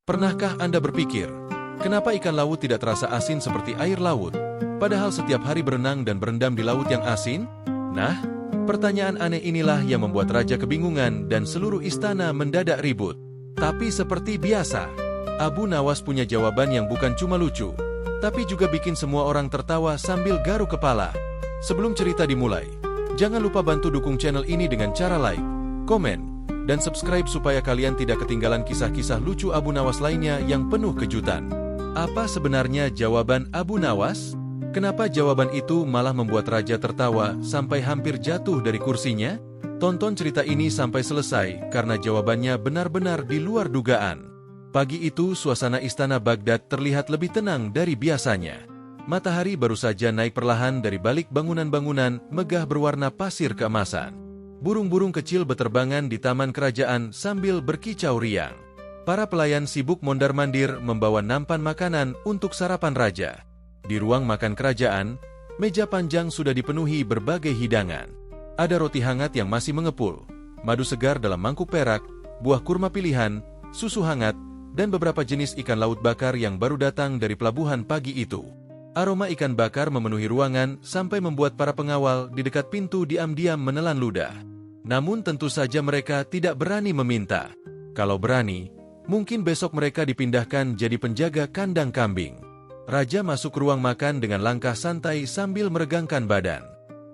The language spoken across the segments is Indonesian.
Pernahkah Anda berpikir, kenapa ikan laut tidak terasa asin seperti air laut, padahal setiap hari berenang dan berendam di laut yang asin? Nah, pertanyaan aneh inilah yang membuat raja kebingungan dan seluruh istana mendadak ribut. Tapi seperti biasa, Abu Nawas punya jawaban yang bukan cuma lucu, tapi juga bikin semua orang tertawa sambil garuk kepala. Sebelum cerita dimulai, jangan lupa bantu dukung channel ini dengan cara like, komen, dan subscribe supaya kalian tidak ketinggalan kisah-kisah lucu Abu Nawas lainnya yang penuh kejutan. Apa sebenarnya jawaban Abu Nawas? Kenapa jawaban itu malah membuat raja tertawa sampai hampir jatuh dari kursinya? Tonton cerita ini sampai selesai karena jawabannya benar-benar di luar dugaan. Pagi itu suasana istana Baghdad terlihat lebih tenang dari biasanya. Matahari baru saja naik perlahan dari balik bangunan-bangunan megah berwarna pasir keemasan. Burung-burung kecil beterbangan di taman kerajaan sambil berkicau riang. Para pelayan sibuk mondar-mandir membawa nampan makanan untuk sarapan raja. Di ruang makan kerajaan, meja panjang sudah dipenuhi berbagai hidangan. Ada roti hangat yang masih mengepul, madu segar dalam mangkuk perak, buah kurma pilihan, susu hangat, dan beberapa jenis ikan laut bakar yang baru datang dari pelabuhan pagi itu. Aroma ikan bakar memenuhi ruangan sampai membuat para pengawal di dekat pintu diam-diam menelan ludah. Namun tentu saja mereka tidak berani meminta. Kalau berani, mungkin besok mereka dipindahkan jadi penjaga kandang kambing. Raja masuk ruang makan dengan langkah santai sambil meregangkan badan.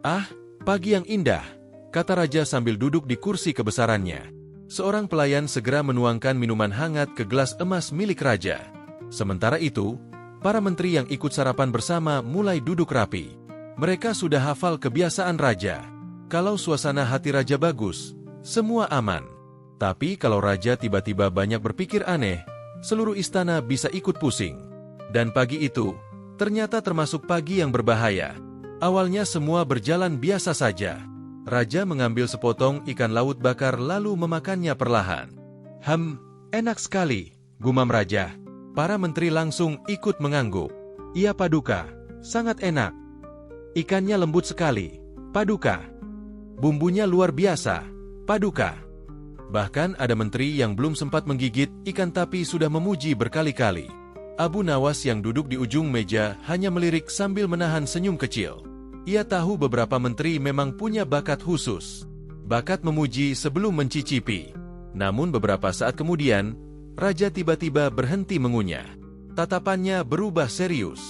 "Ah, pagi yang indah," kata raja sambil duduk di kursi kebesarannya. Seorang pelayan segera menuangkan minuman hangat ke gelas emas milik raja. Sementara itu, para menteri yang ikut sarapan bersama mulai duduk rapi. Mereka sudah hafal kebiasaan raja. Kalau suasana hati raja bagus, semua aman. Tapi kalau raja tiba-tiba banyak berpikir aneh, seluruh istana bisa ikut pusing. Dan pagi itu, ternyata termasuk pagi yang berbahaya. Awalnya semua berjalan biasa saja. Raja mengambil sepotong ikan laut bakar lalu memakannya perlahan. Enak sekali," gumam raja. Para menteri langsung ikut mengangguk. "Iya Paduka, sangat enak. Ikannya lembut sekali, Paduka. Bumbunya luar biasa, Paduka." Bahkan ada menteri yang belum sempat menggigit ikan tapi sudah memuji berkali-kali. Abu Nawas yang duduk di ujung meja hanya melirik sambil menahan senyum kecil. Ia tahu beberapa menteri memang punya bakat khusus. Bakat memuji sebelum mencicipi. Namun beberapa saat kemudian, raja tiba-tiba berhenti mengunyah. Tatapannya berubah serius.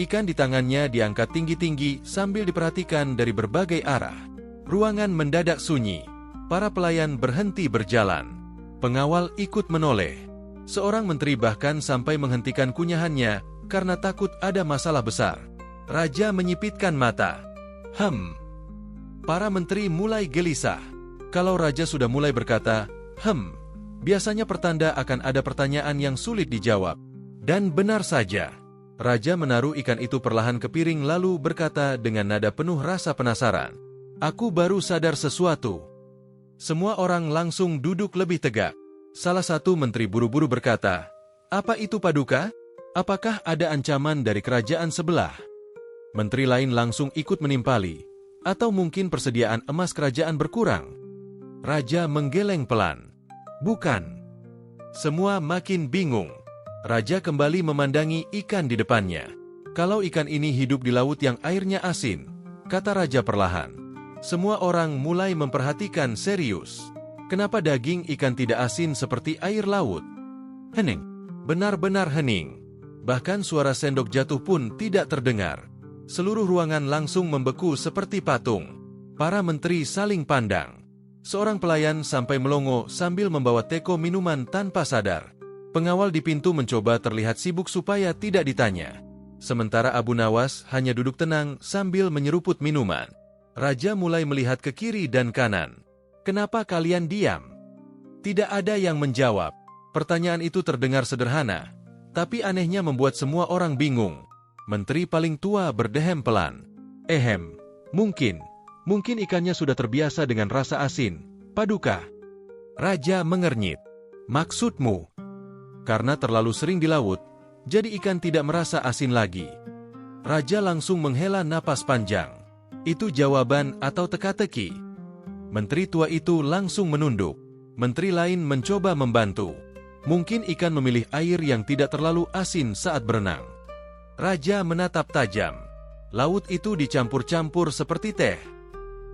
Ikan di tangannya diangkat tinggi-tinggi sambil diperhatikan dari berbagai arah. Ruangan mendadak sunyi. Para pelayan berhenti berjalan. Pengawal ikut menoleh. Seorang menteri bahkan sampai menghentikan kunyahannya karena takut ada masalah besar. Raja menyipitkan mata. Para menteri mulai gelisah. Kalau raja sudah mulai berkata, biasanya pertanda akan ada pertanyaan yang sulit dijawab. Dan benar saja. Raja menaruh ikan itu perlahan ke piring lalu berkata dengan nada penuh rasa penasaran. "Aku baru sadar sesuatu." Semua orang langsung duduk lebih tegak. Salah satu menteri buru-buru berkata, "Apa itu Paduka? Apakah ada ancaman dari kerajaan sebelah?" Menteri lain langsung ikut menimpali. Atau mungkin persediaan emas kerajaan berkurang? Raja menggeleng pelan. "Bukan." Semua makin bingung. Raja kembali memandangi ikan di depannya. "Kalau ikan ini hidup di laut yang airnya asin," kata raja perlahan. Semua orang mulai memperhatikan serius. Kenapa daging ikan tidak asin seperti air laut? Hening. Benar-benar hening. Bahkan suara sendok jatuh pun tidak terdengar. Seluruh ruangan langsung membeku seperti patung. Para menteri saling pandang. Seorang pelayan sampai melongo sambil membawa teko minuman tanpa sadar. Pengawal di pintu mencoba terlihat sibuk supaya tidak ditanya. Sementara Abu Nawas hanya duduk tenang sambil menyeruput minuman. Raja mulai melihat ke kiri dan kanan. "Kenapa kalian diam?" Tidak ada yang menjawab. Pertanyaan itu terdengar sederhana, tapi anehnya membuat semua orang bingung. Menteri paling tua berdehem pelan. Mungkin ikannya sudah terbiasa dengan rasa asin, Paduka." Raja mengernyit. "Maksudmu?" "Karena terlalu sering di laut, jadi ikan tidak merasa asin lagi." Raja langsung menghela napas panjang. Itu jawaban atau teka-teki? Menteri tua itu langsung menunduk. Menteri lain mencoba membantu. Mungkin ikan memilih air yang tidak terlalu asin saat berenang. Raja menatap tajam. Laut itu dicampur-campur seperti teh.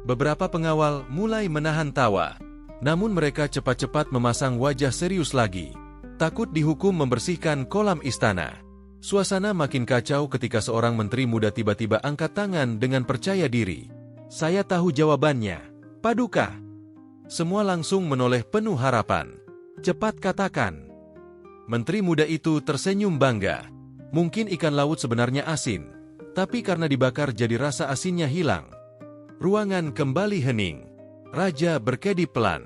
Beberapa pengawal mulai menahan tawa. Namun mereka cepat-cepat memasang wajah serius lagi. Takut dihukum membersihkan kolam istana. Suasana makin kacau ketika seorang menteri muda tiba-tiba angkat tangan dengan percaya diri. Saya tahu jawabannya, Paduka. Semua langsung menoleh penuh harapan. Cepat katakan. Menteri muda itu tersenyum bangga. Mungkin ikan laut sebenarnya asin, tapi karena dibakar jadi rasa asinnya hilang. Ruangan kembali hening. Raja berkedip pelan.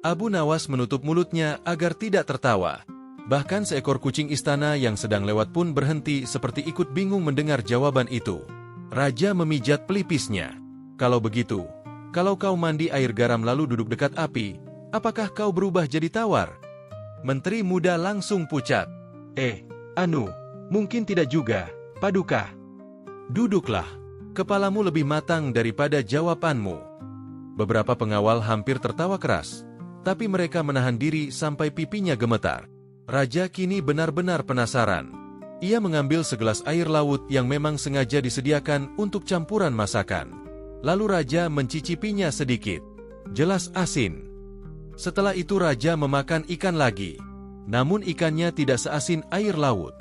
Abu Nawas menutup mulutnya agar tidak tertawa. Bahkan seekor kucing istana yang sedang lewat pun berhenti seperti ikut bingung mendengar jawaban itu. Raja memijat pelipisnya. Kalau begitu, kalau kau mandi air garam lalu duduk dekat api, apakah kau berubah jadi tawar? Menteri muda langsung pucat. Mungkin tidak juga, Paduka. Duduklah. Kepalamu lebih matang daripada jawabanmu. Beberapa pengawal hampir tertawa keras, tapi mereka menahan diri sampai pipinya gemetar. Raja kini benar-benar penasaran. Ia mengambil segelas air laut yang memang sengaja disediakan untuk campuran masakan. Lalu Raja mencicipinya sedikit. Jelas asin. Setelah itu Raja memakan ikan lagi. Namun ikannya tidak seasin air laut.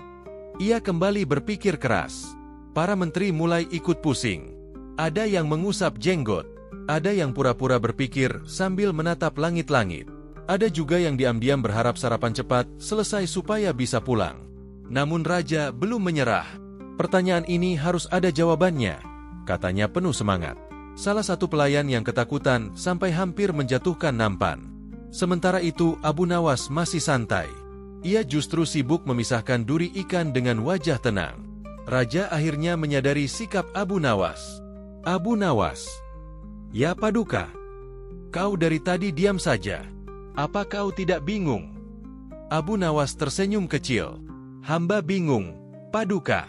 Ia kembali berpikir keras. Para menteri mulai ikut pusing. Ada yang mengusap jenggot. Ada yang pura-pura berpikir sambil menatap langit-langit. Ada juga yang diam-diam berharap sarapan cepat selesai supaya bisa pulang. Namun Raja belum menyerah. Pertanyaan ini harus ada jawabannya, katanya penuh semangat. Salah satu pelayan yang ketakutan sampai hampir menjatuhkan nampan. Sementara itu Abu Nawas masih santai. Ia justru sibuk memisahkan duri ikan dengan wajah tenang. Raja akhirnya menyadari sikap Abu Nawas. Abu Nawas. Ya Paduka. Kau dari tadi diam saja. Apa kau tidak bingung? Abu Nawas tersenyum kecil. Hamba bingung, Paduka.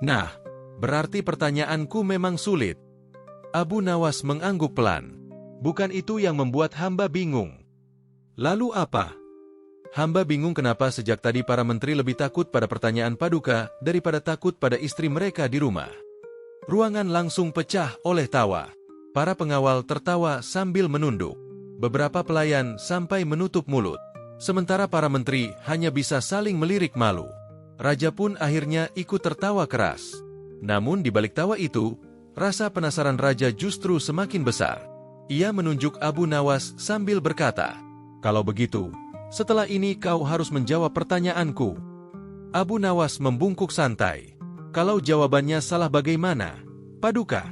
Nah, berarti pertanyaanku memang sulit. Abu Nawas mengangguk pelan. Bukan itu yang membuat hamba bingung. Lalu apa? Hamba bingung kenapa sejak tadi para menteri lebih takut pada pertanyaan Paduka daripada takut pada istri mereka di rumah. Ruangan langsung pecah oleh tawa. Para pengawal tertawa sambil menunduk. Beberapa pelayan sampai menutup mulut. Sementara para menteri hanya bisa saling melirik malu. Raja pun akhirnya ikut tertawa keras. Namun di balik tawa itu, rasa penasaran Raja justru semakin besar. Ia menunjuk Abu Nawas sambil berkata, "Kalau begitu, setelah ini kau harus menjawab pertanyaanku." Abu Nawas membungkuk santai. "Kalau jawabannya salah bagaimana, Paduka?"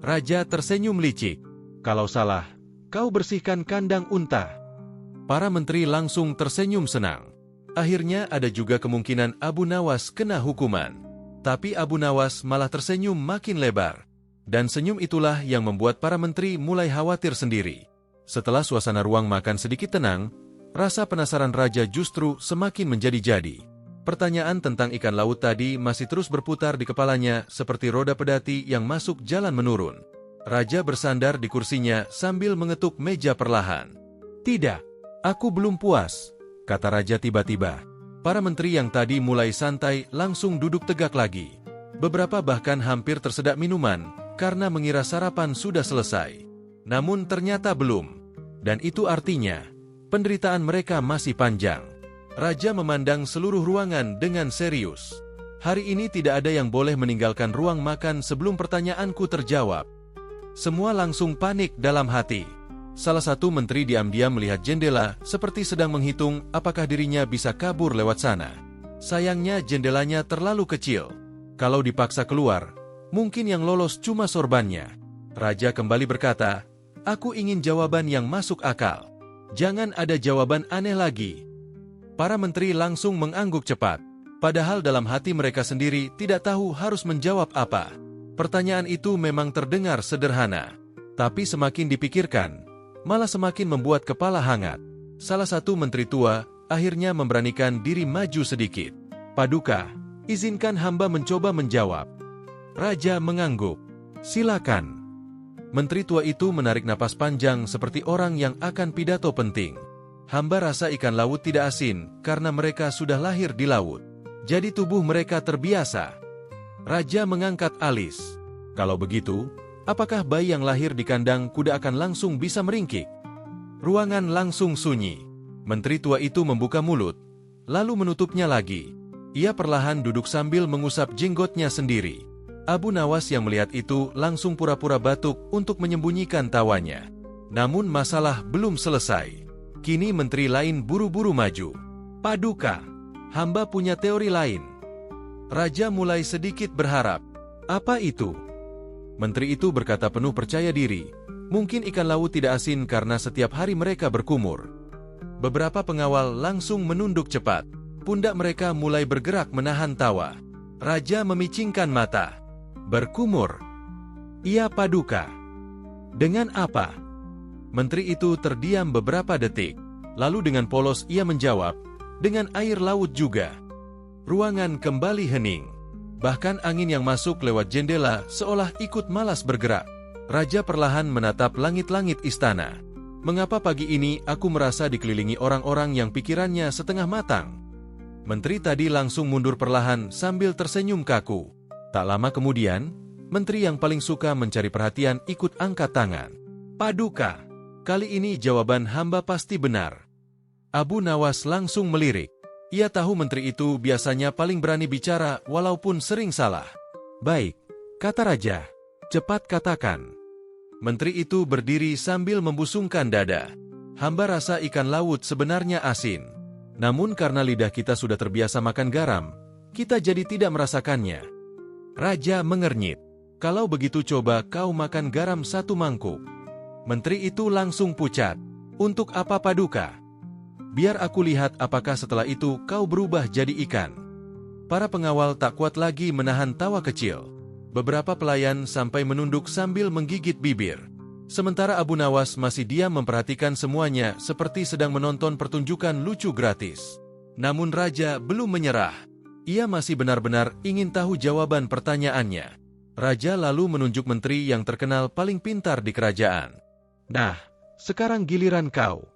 Raja tersenyum licik. "Kalau salah, kau bersihkan kandang unta." Para menteri langsung tersenyum senang. Akhirnya ada juga kemungkinan Abu Nawas kena hukuman. Tapi Abu Nawas malah tersenyum makin lebar. Dan senyum itulah yang membuat para menteri mulai khawatir sendiri. Setelah suasana ruang makan sedikit tenang, rasa penasaran Raja justru semakin menjadi-jadi. Pertanyaan tentang ikan laut tadi masih terus berputar di kepalanya seperti roda pedati yang masuk jalan menurun. Raja bersandar di kursinya sambil mengetuk meja perlahan. "Tidak, aku belum puas," kata Raja tiba-tiba. Para menteri yang tadi mulai santai langsung duduk tegak lagi. Beberapa bahkan hampir tersedak minuman karena mengira sarapan sudah selesai. Namun ternyata belum. Dan itu artinya, penderitaan mereka masih panjang. Raja memandang seluruh ruangan dengan serius. "Hari ini tidak ada yang boleh meninggalkan ruang makan sebelum pertanyaanku terjawab." Semua langsung panik dalam hati. Salah satu menteri diam-diam melihat jendela seperti sedang menghitung apakah dirinya bisa kabur lewat sana. Sayangnya jendelanya terlalu kecil. Kalau dipaksa keluar, mungkin yang lolos cuma sorbannya. Raja kembali berkata, "Aku ingin jawaban yang masuk akal. Jangan ada jawaban aneh lagi." Para menteri langsung mengangguk cepat. Padahal dalam hati mereka sendiri tidak tahu harus menjawab apa. Pertanyaan itu memang terdengar sederhana. Tapi semakin dipikirkan, malah semakin membuat kepala hangat. Salah satu menteri tua akhirnya memberanikan diri maju sedikit. "Paduka, izinkan hamba mencoba menjawab." Raja mengangguk. "Silakan." Menteri tua itu menarik napas panjang seperti orang yang akan pidato penting. Hamba rasa ikan laut tidak asin karena mereka sudah lahir di laut. Jadi tubuh mereka terbiasa. Raja mengangkat alis. Kalau begitu, apakah bayi yang lahir di kandang kuda akan langsung bisa meringkik? Ruangan langsung sunyi. Menteri tua itu membuka mulut, lalu menutupnya lagi. Ia perlahan duduk sambil mengusap jenggotnya sendiri. Abu Nawas yang melihat itu langsung pura-pura batuk untuk menyembunyikan tawanya. Namun masalah belum selesai. Kini menteri lain buru-buru maju. Paduka, hamba punya teori lain. Raja mulai sedikit berharap. Apa itu? Menteri itu berkata penuh percaya diri. Mungkin ikan laut tidak asin karena setiap hari mereka berkumur. Beberapa pengawal langsung menunduk cepat. Pundak mereka mulai bergerak menahan tawa. Raja memicingkan mata. Berkumur? Iya Paduka. Dengan apa? Menteri itu terdiam beberapa detik. Lalu dengan polos ia menjawab, dengan air laut juga. Ruangan kembali hening. Bahkan angin yang masuk lewat jendela seolah ikut malas bergerak. Raja perlahan menatap langit-langit istana. Mengapa pagi ini aku merasa dikelilingi orang-orang yang pikirannya setengah matang? Menteri tadi langsung mundur perlahan sambil tersenyum kaku. Tak lama kemudian, menteri yang paling suka mencari perhatian ikut angkat tangan. Paduka, kali ini jawaban hamba pasti benar. Abu Nawas langsung melirik. Ia tahu menteri itu biasanya paling berani bicara walaupun sering salah. Baik, kata raja. Cepat katakan. Menteri itu berdiri sambil membusungkan dada. Hamba rasa ikan laut sebenarnya asin. Namun karena lidah kita sudah terbiasa makan garam, kita jadi tidak merasakannya. Raja mengernyit. Kalau begitu coba kau makan garam 1 mangkuk. Menteri itu langsung pucat. Untuk apa Paduka? Biar aku lihat apakah setelah itu kau berubah jadi ikan. Para pengawal tak kuat lagi menahan tawa kecil. Beberapa pelayan sampai menunduk sambil menggigit bibir. Sementara Abu Nawas masih diam memperhatikan semuanya seperti sedang menonton pertunjukan lucu gratis. Namun Raja belum menyerah. Ia masih benar-benar ingin tahu jawaban pertanyaannya. Raja lalu menunjuk menteri yang terkenal paling pintar di kerajaan. Nah, sekarang giliran kau.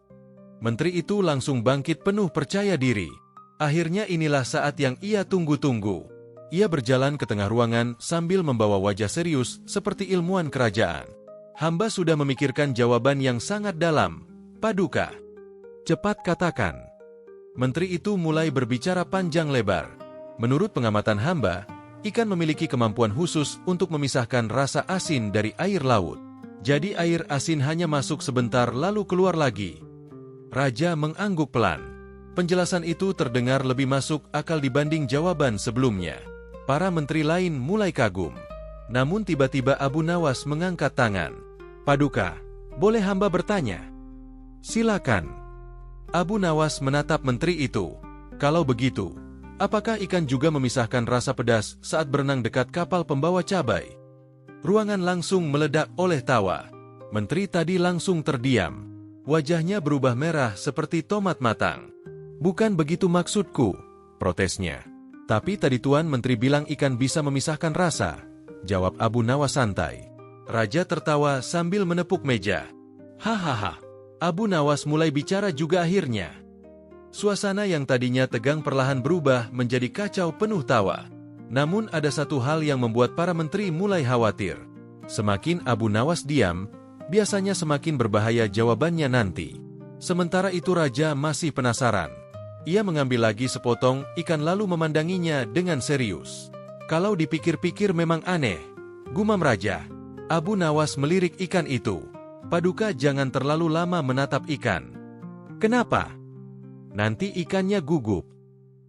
Menteri itu langsung bangkit penuh percaya diri. Akhirnya inilah saat yang ia tunggu-tunggu. Ia berjalan ke tengah ruangan sambil membawa wajah serius seperti ilmuwan kerajaan. Hamba sudah memikirkan jawaban yang sangat dalam, Paduka. Cepat katakan. Menteri itu mulai berbicara panjang lebar. Menurut pengamatan hamba, ikan memiliki kemampuan khusus untuk memisahkan rasa asin dari air laut. Jadi air asin hanya masuk sebentar lalu keluar lagi. Raja mengangguk pelan. Penjelasan itu terdengar lebih masuk akal dibanding jawaban sebelumnya. Para menteri lain mulai kagum. Namun tiba-tiba Abu Nawas mengangkat tangan. Paduka, boleh hamba bertanya? Silakan. Abu Nawas menatap menteri itu. Kalau begitu, apakah ikan juga memisahkan rasa pedas saat berenang dekat kapal pembawa cabai? Ruangan langsung meledak oleh tawa. Menteri tadi langsung terdiam. Wajahnya berubah merah seperti tomat matang. Bukan begitu maksudku, protesnya. Tapi tadi Tuan Menteri bilang ikan bisa memisahkan rasa, jawab Abu Nawas santai. Raja tertawa sambil menepuk meja. Hahaha, Abu Nawas mulai bicara juga akhirnya. Suasana yang tadinya tegang perlahan berubah menjadi kacau penuh tawa. Namun ada satu hal yang membuat para menteri mulai khawatir. Semakin Abu Nawas diam, biasanya semakin berbahaya jawabannya nanti. Sementara itu Raja masih penasaran. Ia mengambil lagi sepotong ikan lalu memandanginya dengan serius. Kalau dipikir-pikir memang aneh, gumam Raja. Abu Nawas melirik ikan itu. Paduka jangan terlalu lama menatap ikan. Kenapa? Nanti ikannya gugup.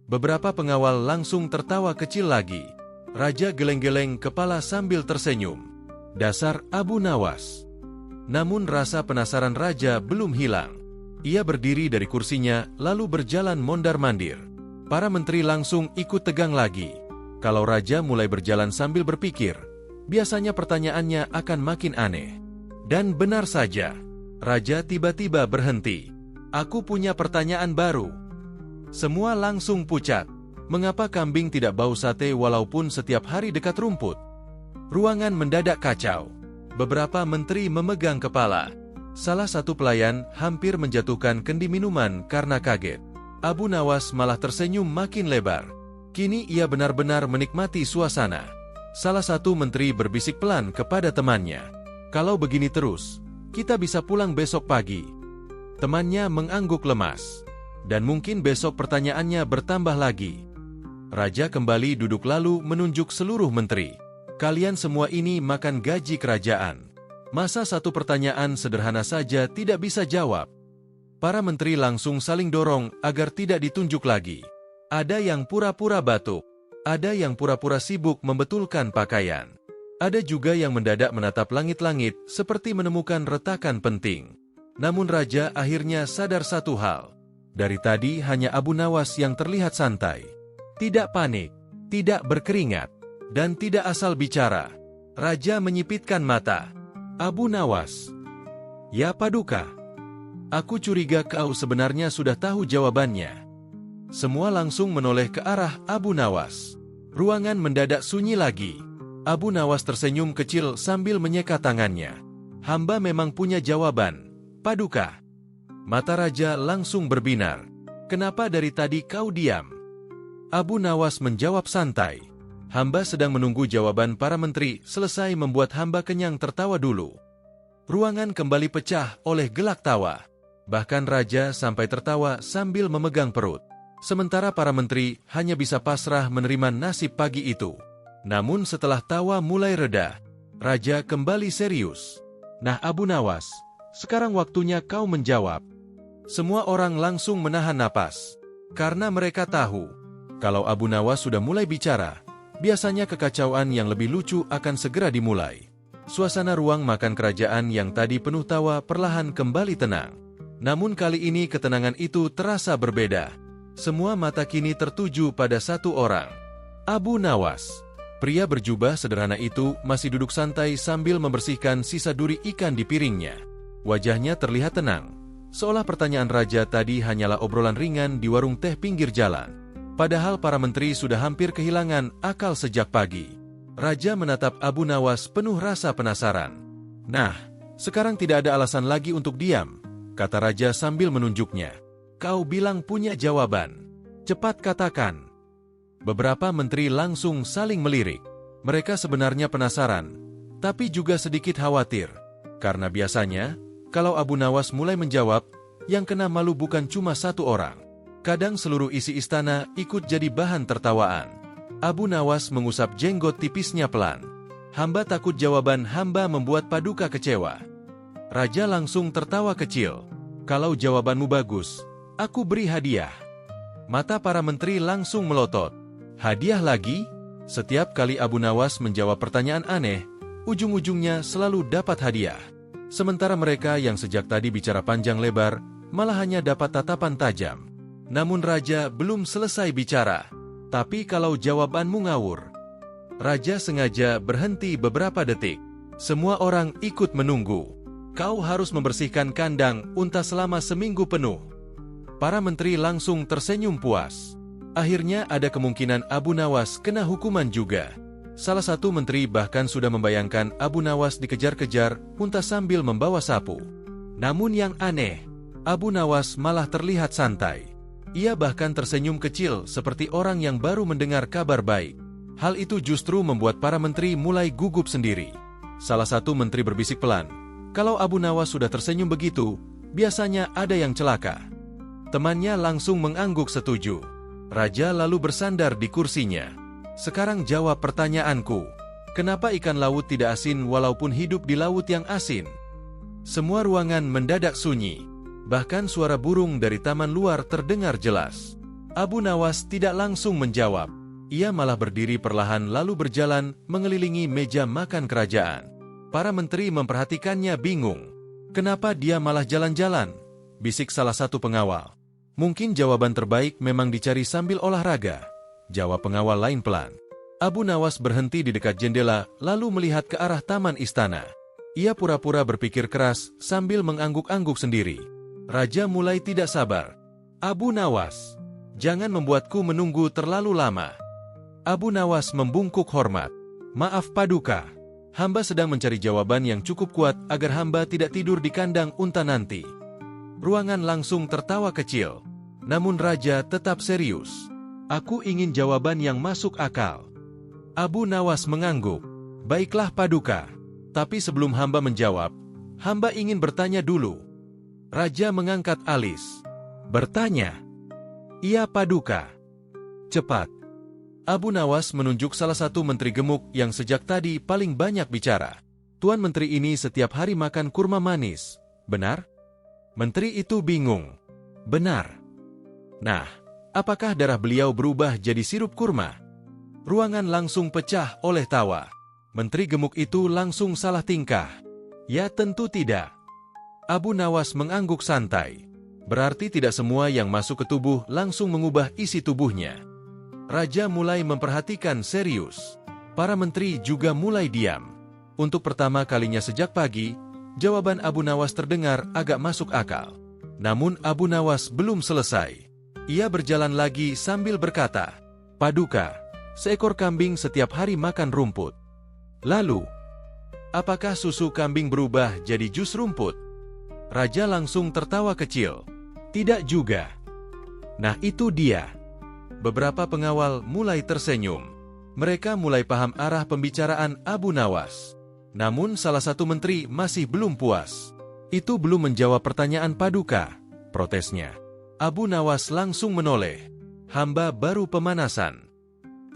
Beberapa pengawal langsung tertawa kecil lagi. Raja geleng-geleng kepala sambil tersenyum. Dasar Abu Nawas. Namun rasa penasaran Raja belum hilang. Ia berdiri dari kursinya lalu berjalan mondar-mandir. Para menteri langsung ikut tegang lagi. Kalau Raja mulai berjalan sambil berpikir, biasanya pertanyaannya akan makin aneh. Dan benar saja, Raja tiba-tiba berhenti. Aku punya pertanyaan baru. Semua langsung pucat. Mengapa kambing tidak bau sate walaupun setiap hari dekat rumput? Ruangan mendadak kacau. Beberapa menteri memegang kepala. Salah satu pelayan hampir menjatuhkan kendi minuman karena kaget. Abu Nawas malah tersenyum makin lebar. Kini ia benar-benar menikmati suasana. Salah satu menteri berbisik pelan kepada temannya. "Kalau begini terus, kita bisa pulang besok pagi." Temannya mengangguk lemas. Dan mungkin besok pertanyaannya bertambah lagi. Raja kembali duduk lalu menunjuk seluruh menteri. "Kalian semua ini makan gaji kerajaan. Masa satu pertanyaan sederhana saja tidak bisa jawab?" Para menteri langsung saling dorong agar tidak ditunjuk lagi. Ada yang pura-pura batuk. Ada yang pura-pura sibuk membetulkan pakaian. Ada juga yang mendadak menatap langit-langit seperti menemukan retakan penting. Namun raja akhirnya sadar satu hal. Dari tadi hanya Abu Nawas yang terlihat santai. Tidak panik, tidak berkeringat, dan tidak asal bicara. Raja menyipitkan mata. "Abu Nawas." "Ya Paduka. Aku curiga kau sebenarnya sudah tahu jawabannya." Semua langsung menoleh ke arah Abu Nawas. Ruangan mendadak sunyi lagi. Abu Nawas tersenyum kecil sambil menyeka tangannya. "Hamba memang punya jawaban, Paduka." Mata raja langsung berbinar. "Kenapa dari tadi kau diam?" Abu Nawas menjawab santai. "Hamba sedang menunggu jawaban para menteri selesai membuat hamba kenyang tertawa dulu." Ruangan kembali pecah oleh gelak tawa. Bahkan raja sampai tertawa sambil memegang perut. Sementara para menteri hanya bisa pasrah menerima nasib pagi itu. Namun setelah tawa mulai reda, raja kembali serius. "Nah Abu Nawas, sekarang waktunya kau menjawab." Semua orang langsung menahan napas. Karena mereka tahu, kalau Abu Nawas sudah mulai bicara, biasanya kekacauan yang lebih lucu akan segera dimulai. Suasana ruang makan kerajaan yang tadi penuh tawa perlahan kembali tenang. Namun kali ini ketenangan itu terasa berbeda. Semua mata kini tertuju pada satu orang. Abu Nawas. Pria berjubah sederhana itu masih duduk santai sambil membersihkan sisa duri ikan di piringnya. Wajahnya terlihat tenang, seolah pertanyaan raja tadi hanyalah obrolan ringan di warung teh pinggir jalan. Padahal para menteri sudah hampir kehilangan akal sejak pagi. Raja menatap Abu Nawas penuh rasa penasaran. "Nah, sekarang tidak ada alasan lagi untuk diam," kata raja sambil menunjuknya. "Kau bilang punya jawaban. Cepat katakan." Beberapa menteri langsung saling melirik. Mereka sebenarnya penasaran, tapi juga sedikit khawatir. Karena biasanya, kalau Abu Nawas mulai menjawab, yang kena malu bukan cuma satu orang. Kadang seluruh isi istana ikut jadi bahan tertawaan. Abu Nawas mengusap jenggot tipisnya pelan. "Hamba takut jawaban hamba membuat Paduka kecewa." Raja langsung tertawa kecil. "Kalau jawabanmu bagus, aku beri hadiah." Mata para menteri langsung melotot. "Hadiah lagi?" Setiap kali Abu Nawas menjawab pertanyaan aneh, ujung-ujungnya selalu dapat hadiah. Sementara mereka yang sejak tadi bicara panjang lebar, malah hanya dapat tatapan tajam. Namun raja belum selesai bicara. "Tapi kalau jawabanmu ngawur." Raja sengaja berhenti beberapa detik. Semua orang ikut menunggu. "Kau harus membersihkan kandang unta selama seminggu penuh." Para menteri langsung tersenyum puas. Akhirnya ada kemungkinan Abu Nawas kena hukuman juga. Salah satu menteri bahkan sudah membayangkan Abu Nawas dikejar-kejar unta sambil membawa sapu. Namun yang aneh, Abu Nawas malah terlihat santai. Ia bahkan tersenyum kecil seperti orang yang baru mendengar kabar baik. Hal itu justru membuat para menteri mulai gugup sendiri. Salah satu menteri berbisik pelan, "Kalau Abu Nawas sudah tersenyum begitu, biasanya ada yang celaka." Temannya langsung mengangguk setuju. Raja lalu bersandar di kursinya. "Sekarang jawab pertanyaanku. Kenapa ikan laut tidak asin walaupun hidup di laut yang asin?" Semua ruangan mendadak sunyi. Bahkan suara burung dari taman luar terdengar jelas. Abu Nawas tidak langsung menjawab. Ia malah berdiri perlahan lalu berjalan mengelilingi meja makan kerajaan. Para menteri memperhatikannya bingung. "Kenapa dia malah jalan-jalan?" bisik salah satu pengawal. "Mungkin jawaban terbaik memang dicari sambil olahraga," jawab pengawal lain pelan. Abu Nawas berhenti di dekat jendela lalu melihat ke arah taman istana. Ia pura-pura berpikir keras sambil mengangguk-angguk sendiri. Raja mulai tidak sabar. "Abu Nawas, jangan membuatku menunggu terlalu lama." Abu Nawas membungkuk hormat. "Maaf Paduka, Hamba sedang mencari jawaban yang cukup kuat agar hamba tidak tidur di kandang unta nanti. Ruangan langsung tertawa kecil. Namun raja tetap serius. Aku ingin jawaban yang masuk akal. Abu Nawas mengangguk. Baiklah Paduka. Tapi sebelum hamba menjawab, hamba ingin bertanya dulu. Raja mengangkat alis. Bertanya? Iya Paduka. Cepat. Abu Nawas menunjuk salah satu menteri gemuk yang sejak tadi paling banyak bicara. Tuan menteri ini setiap hari makan kurma manis. Benar? Menteri itu bingung. Benar. Nah, apakah darah beliau berubah jadi sirup kurma? Ruangan langsung pecah oleh tawa. Menteri gemuk itu langsung salah tingkah. Ya tentu tidak. Abu Nawas mengangguk santai. Berarti tidak semua yang masuk ke tubuh langsung mengubah isi tubuhnya. Raja mulai memperhatikan serius. Para menteri juga mulai diam. Untuk pertama kalinya sejak pagi, jawaban Abu Nawas terdengar agak masuk akal. Namun Abu Nawas belum selesai. Ia berjalan lagi sambil berkata, Paduka, seekor kambing setiap hari makan rumput. Lalu, apakah susu kambing berubah jadi jus rumput? Raja langsung tertawa kecil. Tidak juga. Nah itu dia. Beberapa pengawal mulai tersenyum. Mereka mulai paham arah pembicaraan Abu Nawas. Namun salah satu menteri masih belum puas. Itu belum menjawab pertanyaan Paduka, protesnya. Abu Nawas langsung menoleh. Hamba baru pemanasan.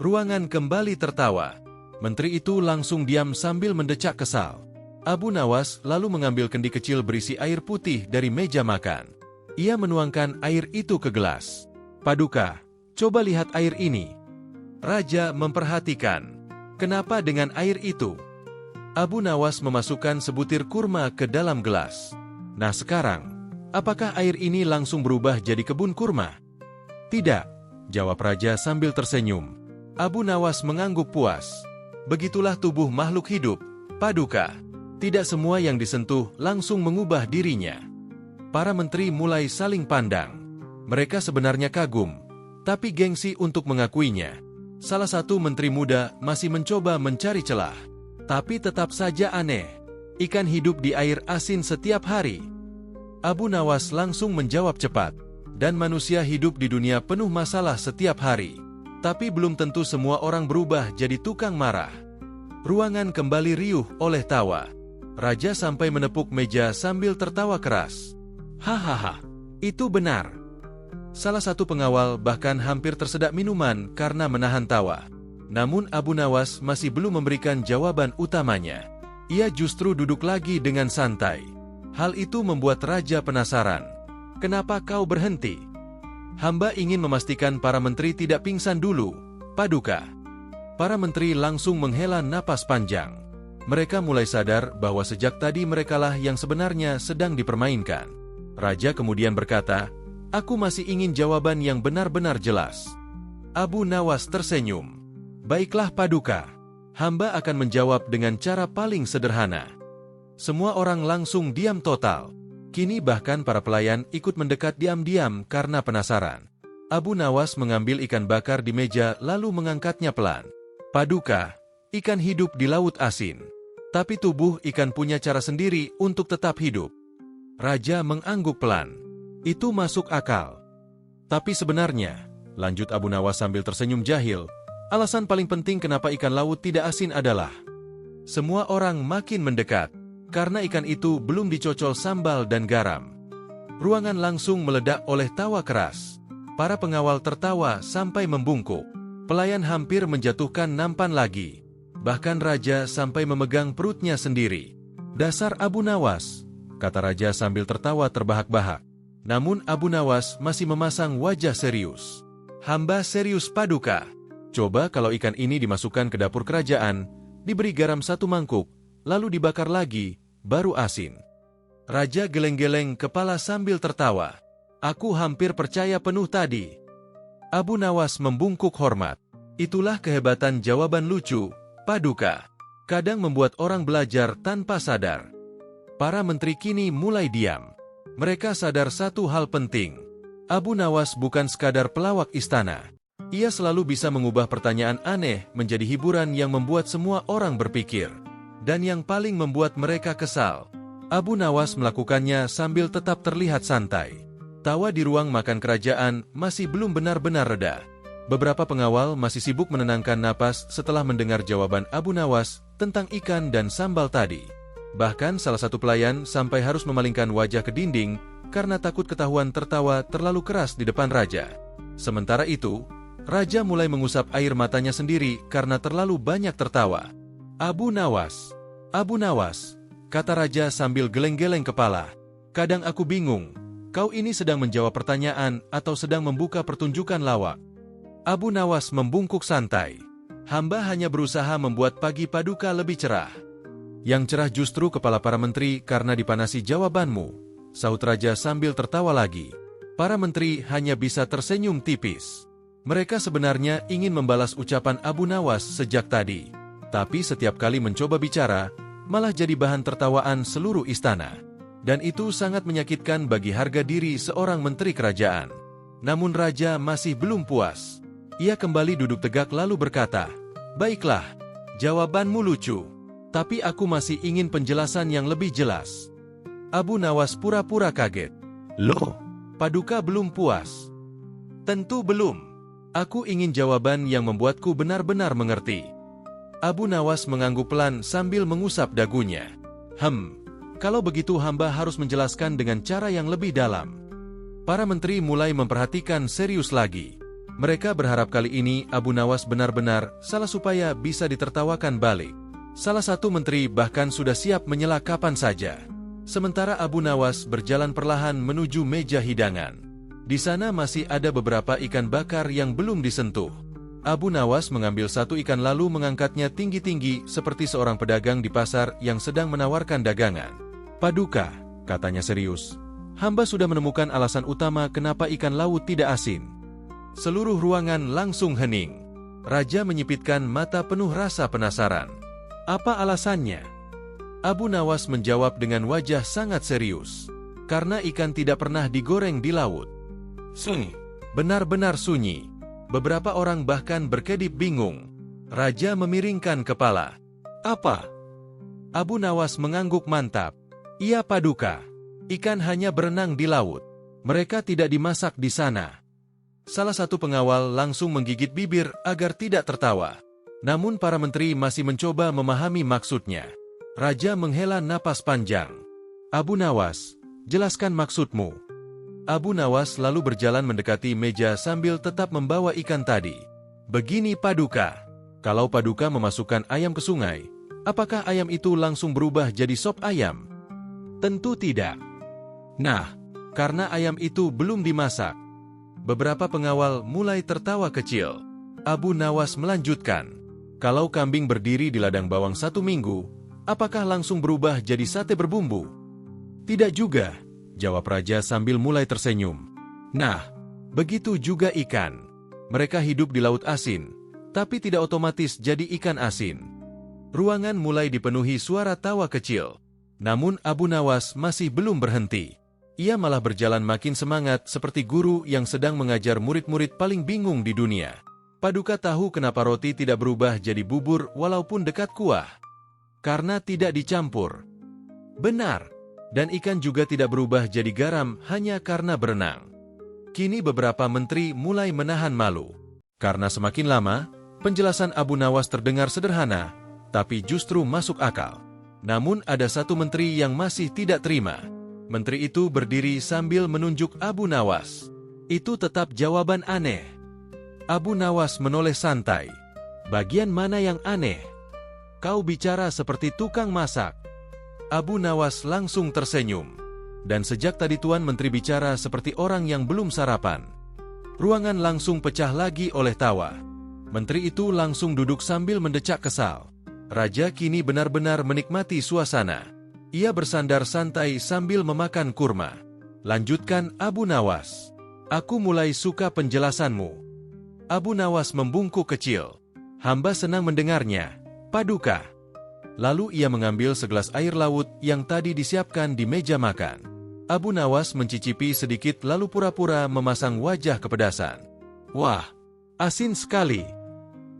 Ruangan kembali tertawa. Menteri itu langsung diam sambil mendecak kesal. Abu Nawas lalu mengambil kendi kecil berisi air putih dari meja makan. Ia menuangkan air itu ke gelas. Paduka, coba lihat air ini. Raja memperhatikan. Kenapa dengan air itu? Abu Nawas memasukkan sebutir kurma ke dalam gelas. Nah sekarang, apakah air ini langsung berubah jadi kebun kurma? Tidak, jawab Raja sambil tersenyum. Abu Nawas mengangguk puas. Begitulah tubuh makhluk hidup, Paduka. Tidak semua yang disentuh langsung mengubah dirinya. Para menteri mulai saling pandang. Mereka sebenarnya kagum, tapi gengsi untuk mengakuinya. Salah satu menteri muda masih mencoba mencari celah. Tapi tetap saja aneh. Ikan hidup di air asin setiap hari. Abu Nawas langsung menjawab cepat. Dan manusia hidup di dunia penuh masalah setiap hari. Tapi belum tentu semua orang berubah jadi tukang marah. Ruangan kembali riuh oleh tawa. Raja sampai menepuk meja sambil tertawa keras. Hahaha, itu benar. Salah satu pengawal bahkan hampir tersedak minuman karena menahan tawa. Namun Abu Nawas masih belum memberikan jawaban utamanya. Ia justru duduk lagi dengan santai. Hal itu membuat Raja penasaran. Kenapa kau berhenti? Hamba ingin memastikan para menteri tidak pingsan dulu, Paduka. Para menteri langsung menghela napas panjang. Mereka mulai sadar bahwa sejak tadi merekalah yang sebenarnya sedang dipermainkan. Raja kemudian berkata, aku masih ingin jawaban yang benar-benar jelas. Abu Nawas tersenyum. Baiklah Paduka, hamba akan menjawab dengan cara paling sederhana. Semua orang langsung diam total. Kini bahkan para pelayan ikut mendekat diam-diam karena penasaran. Abu Nawas mengambil ikan bakar di meja lalu mengangkatnya pelan. Paduka, ikan hidup di laut asin. Tapi tubuh ikan punya cara sendiri untuk tetap hidup. Raja mengangguk pelan. Itu masuk akal. Tapi sebenarnya, lanjut Abu Nawas sambil tersenyum jahil, alasan paling penting kenapa ikan laut tidak asin adalah semua orang makin mendekat, karena ikan itu belum dicocol sambal dan garam. Ruangan langsung meledak oleh tawa keras. Para pengawal tertawa sampai membungkuk. Pelayan hampir menjatuhkan nampan lagi. Bahkan Raja sampai memegang perutnya sendiri. Dasar Abu Nawas, kata Raja sambil tertawa terbahak-bahak. Namun Abu Nawas masih memasang wajah serius. Hamba serius Paduka. Coba kalau ikan ini dimasukkan ke dapur kerajaan, diberi garam 1 mangkuk, lalu dibakar lagi, baru asin. Raja geleng-geleng kepala sambil tertawa. Aku hampir percaya penuh tadi. Abu Nawas membungkuk hormat. Itulah kehebatan jawaban lucu, Paduka. Kadang membuat orang belajar tanpa sadar. Para menteri kini mulai diam. Mereka sadar satu hal penting. Abu Nawas bukan sekadar pelawak istana. Ia selalu bisa mengubah pertanyaan aneh menjadi hiburan yang membuat semua orang berpikir. Dan yang paling membuat mereka kesal, Abu Nawas melakukannya sambil tetap terlihat santai. Tawa di ruang makan kerajaan masih belum benar-benar reda. Beberapa pengawal masih sibuk menenangkan napas setelah mendengar jawaban Abu Nawas tentang ikan dan sambal tadi. Bahkan salah satu pelayan sampai harus memalingkan wajah ke dinding karena takut ketahuan tertawa terlalu keras di depan raja. Sementara itu, raja mulai mengusap air matanya sendiri karena terlalu banyak tertawa. Abu Nawas, kata raja sambil geleng-geleng kepala. Kadang aku bingung, kau ini sedang menjawab pertanyaan atau sedang membuka pertunjukan lawak? Abu Nawas membungkuk santai. Hamba hanya berusaha membuat pagi Paduka lebih cerah. Yang cerah justru kepala para menteri karena dipanasi jawabanmu, sahut raja sambil tertawa lagi. Para menteri hanya bisa tersenyum tipis. Mereka sebenarnya ingin membalas ucapan Abu Nawas sejak tadi. Tapi setiap kali mencoba bicara, malah jadi bahan tertawaan seluruh istana. Dan itu sangat menyakitkan bagi harga diri seorang menteri kerajaan. Namun raja masih belum puas. Ia kembali duduk tegak lalu berkata, "Baiklah, jawabanmu lucu. Tapi aku masih ingin penjelasan yang lebih jelas." Abu Nawas pura-pura kaget. "Loh, Paduka belum puas?" "Tentu belum. Aku ingin jawaban yang membuatku benar-benar mengerti." Abu Nawas mengangguk pelan sambil mengusap dagunya. Kalau begitu hamba harus menjelaskan dengan cara yang lebih dalam." Para menteri mulai memperhatikan serius lagi. Mereka berharap kali ini Abu Nawas benar-benar salah supaya bisa ditertawakan balik. Salah satu menteri bahkan sudah siap menyela kapan saja. Sementara Abu Nawas berjalan perlahan menuju meja hidangan. Di sana masih ada beberapa ikan bakar yang belum disentuh. Abu Nawas mengambil satu ikan lalu mengangkatnya tinggi-tinggi seperti seorang pedagang di pasar yang sedang menawarkan dagangan. "Paduka," katanya serius, "hamba sudah menemukan alasan utama kenapa ikan laut tidak asin." Seluruh ruangan langsung hening. Raja menyipitkan mata penuh rasa penasaran. "Apa alasannya?" Abu Nawas menjawab dengan wajah sangat serius. "Karena ikan tidak pernah digoreng di laut." Sunyi. Benar-benar sunyi. Beberapa orang bahkan berkedip bingung. Raja memiringkan kepala. "Apa?" Abu Nawas mengangguk mantap. "Iya Paduka, ikan hanya berenang di laut. Mereka tidak dimasak di sana." Salah satu pengawal langsung menggigit bibir agar tidak tertawa. Namun para menteri masih mencoba memahami maksudnya. Raja menghela napas panjang. "Abu Nawas, jelaskan maksudmu." Abu Nawas lalu berjalan mendekati meja sambil tetap membawa ikan tadi. "Begini Paduka, kalau Paduka memasukkan ayam ke sungai, apakah ayam itu langsung berubah jadi sop ayam?" "Tentu tidak." "Nah, karena ayam itu belum dimasak." Beberapa pengawal mulai tertawa kecil. Abu Nawas melanjutkan, "Kalau kambing berdiri di ladang bawang 1 minggu, apakah langsung berubah jadi sate berbumbu?" "Tidak juga," jawab raja sambil mulai tersenyum. "Nah, begitu juga ikan. Mereka hidup di laut asin, tapi tidak otomatis jadi ikan asin." Ruangan mulai dipenuhi suara tawa kecil. Namun Abu Nawas masih belum berhenti. Ia malah berjalan makin semangat seperti guru yang sedang mengajar murid-murid paling bingung di dunia. "Paduka tahu kenapa roti tidak berubah jadi bubur walaupun dekat kuah? Karena tidak dicampur." "Benar. Dan ikan juga tidak berubah jadi garam hanya karena berenang." Kini beberapa menteri mulai menahan malu. Karena semakin lama, penjelasan Abu Nawas terdengar sederhana, tapi justru masuk akal. Namun ada satu menteri yang masih tidak terima. Menteri itu berdiri sambil menunjuk Abu Nawas. "Itu tetap jawaban aneh." Abu Nawas menoleh santai. "Bagian mana yang aneh? Kau bicara seperti tukang masak." Abu Nawas langsung tersenyum. Dan sejak tadi Tuan Menteri bicara seperti orang yang belum sarapan. Ruangan langsung pecah lagi oleh tawa. Menteri itu langsung duduk sambil mendecak kesal. Raja kini benar-benar menikmati suasana. Ia bersandar santai sambil memakan kurma. Lanjutkan Abu Nawas. "Aku mulai suka penjelasanmu." Abu Nawas membungkuk kecil. "Hamba senang mendengarnya, Paduka." Lalu ia mengambil segelas air laut yang tadi disiapkan di meja makan. Abu Nawas mencicipi sedikit lalu pura-pura memasang wajah kepedasan. "Wah, asin sekali."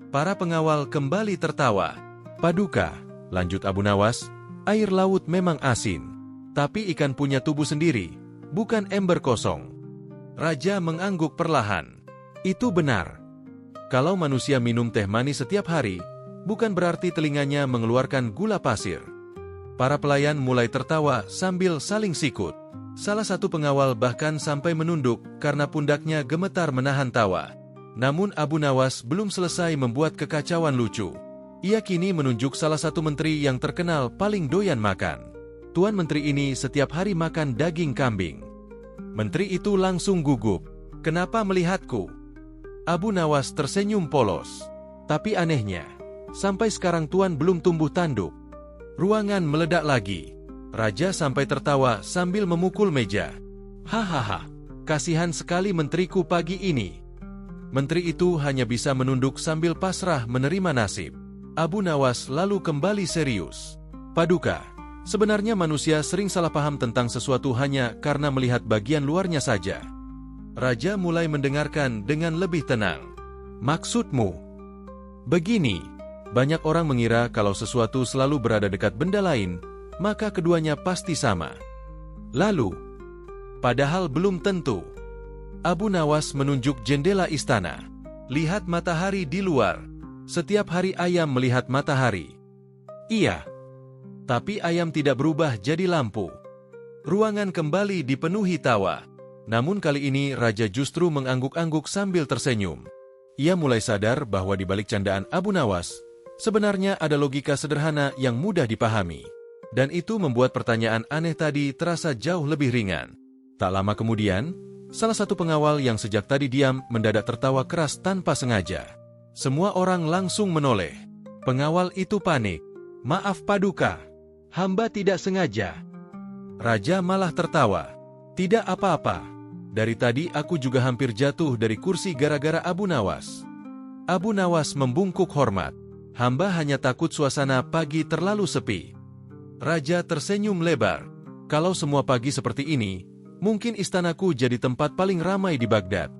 Para pengawal kembali tertawa. "Paduka, Lanjut Abu Nawas, air laut memang asin. Tapi ikan punya tubuh sendiri, bukan ember kosong. Raja mengangguk perlahan. Itu benar. Kalau manusia minum teh manis setiap hari, bukan berarti telinganya mengeluarkan gula pasir. Para pelayan mulai tertawa sambil saling sikut. Salah satu pengawal bahkan sampai menunduk karena pundaknya gemetar menahan tawa. Namun Abu Nawas belum selesai membuat kekacauan lucu. Ia kini menunjuk salah satu menteri yang terkenal paling doyan makan. Tuan menteri ini setiap hari makan daging kambing. Menteri itu langsung gugup. Kenapa melihatku? Abu Nawas tersenyum polos. Tapi anehnya, sampai sekarang Tuan belum tumbuh tanduk. Ruangan meledak lagi. Raja sampai tertawa sambil memukul meja. Hahaha, kasihan sekali menteriku pagi ini. Menteri itu hanya bisa menunduk sambil pasrah menerima nasib. Abu Nawas lalu kembali serius. Paduka, sebenarnya manusia sering salah paham tentang sesuatu hanya karena melihat bagian luarnya saja. Raja mulai mendengarkan dengan lebih tenang. Maksudmu? Begini, banyak orang mengira kalau sesuatu selalu berada dekat benda lain, maka keduanya pasti sama. Lalu, padahal belum tentu. Abu Nawas menunjuk jendela istana. Lihat matahari di luar. Setiap hari ayam melihat matahari. Iya. Tapi ayam tidak berubah jadi lampu. Ruangan kembali dipenuhi tawa. Namun kali ini Raja justru mengangguk-angguk sambil tersenyum. Ia mulai sadar bahwa di balik candaan Abu Nawas, sebenarnya ada logika sederhana yang mudah dipahami. Dan itu membuat pertanyaan aneh tadi terasa jauh lebih ringan. Tak lama kemudian, salah satu pengawal yang sejak tadi diam mendadak tertawa keras tanpa sengaja. Semua orang langsung menoleh. Pengawal itu panik. Maaf Paduka, hamba tidak sengaja. Raja malah tertawa. Tidak apa-apa. Dari tadi aku juga hampir jatuh dari kursi gara-gara Abu Nawas. Abu Nawas membungkuk hormat. Hamba hanya takut suasana pagi terlalu sepi. Raja tersenyum lebar. Kalau semua pagi seperti ini, mungkin istanaku jadi tempat paling ramai di Baghdad.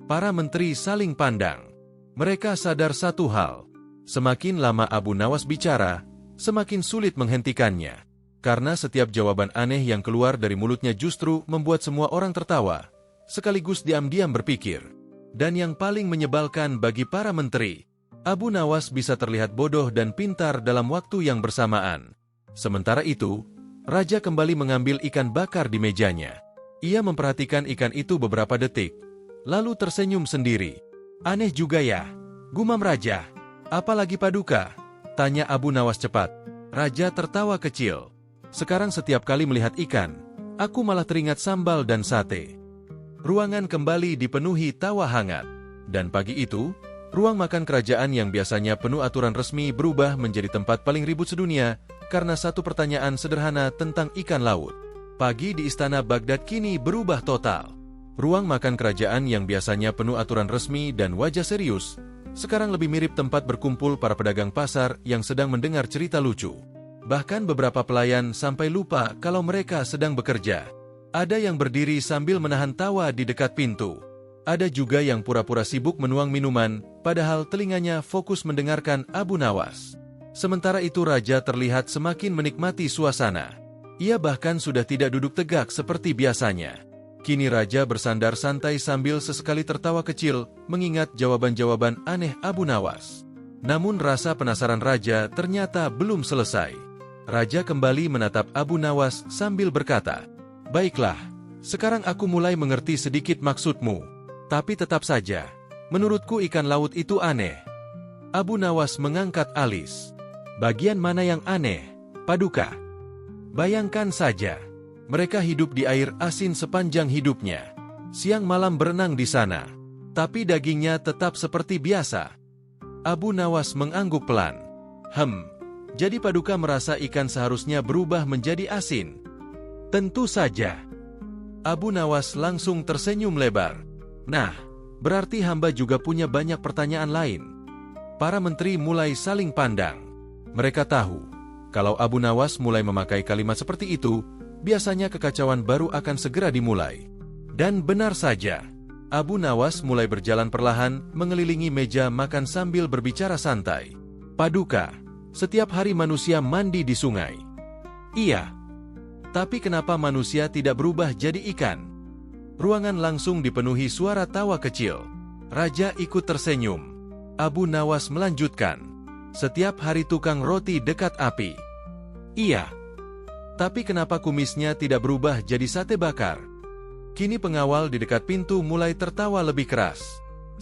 Para menteri saling pandang. Mereka sadar satu hal. Semakin lama Abu Nawas bicara, semakin sulit menghentikannya. Karena setiap jawaban aneh yang keluar dari mulutnya justru membuat semua orang tertawa, sekaligus diam-diam berpikir. Dan yang paling menyebalkan bagi para menteri, Abu Nawas bisa terlihat bodoh dan pintar dalam waktu yang bersamaan. Sementara itu, Raja kembali mengambil ikan bakar di mejanya. Ia memperhatikan ikan itu beberapa detik, lalu tersenyum sendiri. Aneh juga ya, gumam Raja. Apalagi Paduka? Tanya Abu Nawas cepat. Raja tertawa kecil. Sekarang setiap kali melihat ikan, aku malah teringat sambal dan sate. Ruangan kembali dipenuhi tawa hangat. Dan pagi itu, ruang makan kerajaan yang biasanya penuh aturan resmi berubah menjadi tempat paling ribut sedunia karena satu pertanyaan sederhana tentang ikan laut. Pagi di istana Baghdad kini berubah total. Ruang makan kerajaan yang biasanya penuh aturan resmi dan wajah serius, sekarang lebih mirip tempat berkumpul para pedagang pasar yang sedang mendengar cerita lucu. Bahkan beberapa pelayan sampai lupa kalau mereka sedang bekerja. Ada yang berdiri sambil menahan tawa di dekat pintu. Ada juga yang pura-pura sibuk menuang minuman, padahal telinganya fokus mendengarkan Abu Nawas. Sementara itu Raja terlihat semakin menikmati suasana. Ia bahkan sudah tidak duduk tegak seperti biasanya. Kini Raja bersandar santai sambil sesekali tertawa kecil, mengingat jawaban-jawaban aneh Abu Nawas. Namun rasa penasaran Raja ternyata belum selesai. Raja kembali menatap Abu Nawas sambil berkata, "Baiklah, sekarang aku mulai mengerti sedikit maksudmu. Tapi tetap saja, menurutku ikan laut itu aneh." Abu Nawas mengangkat alis. Bagian mana yang aneh, Paduka? Bayangkan saja, mereka hidup di air asin sepanjang hidupnya. Siang malam berenang di sana. Tapi dagingnya tetap seperti biasa. Abu Nawas mengangguk pelan. Jadi Paduka merasa ikan seharusnya berubah menjadi asin? Tentu saja. Abu Nawas langsung tersenyum lebar. Nah, berarti hamba juga punya banyak pertanyaan lain. Para menteri mulai saling pandang. Mereka tahu, kalau Abu Nawas mulai memakai kalimat seperti itu, biasanya kekacauan baru akan segera dimulai. Dan benar saja, Abu Nawas mulai berjalan perlahan mengelilingi meja makan sambil berbicara santai. Paduka, Setiap hari manusia mandi di sungai. Iya. Tapi kenapa manusia tidak berubah jadi ikan? Ruangan langsung dipenuhi suara tawa kecil. Raja ikut tersenyum. Abu Nawas melanjutkan. Setiap hari tukang roti dekat api. Iya. Tapi kenapa kumisnya tidak berubah jadi sate bakar? Kini pengawal di dekat pintu mulai tertawa lebih keras.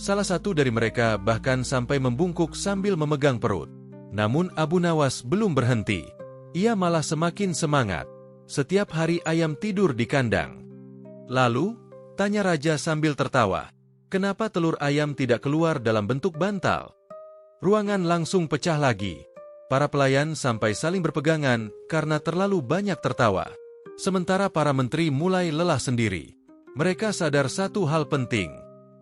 Salah satu dari mereka bahkan sampai membungkuk sambil memegang perut. Namun Abu Nawas belum berhenti. Ia malah semakin semangat. Setiap hari ayam tidur di kandang. Lalu, tanya Raja sambil tertawa. Kenapa telur ayam tidak keluar dalam bentuk bantal? Ruangan langsung pecah lagi. Para pelayan sampai saling berpegangan karena terlalu banyak tertawa. Sementara para menteri mulai lelah sendiri. Mereka sadar satu hal penting.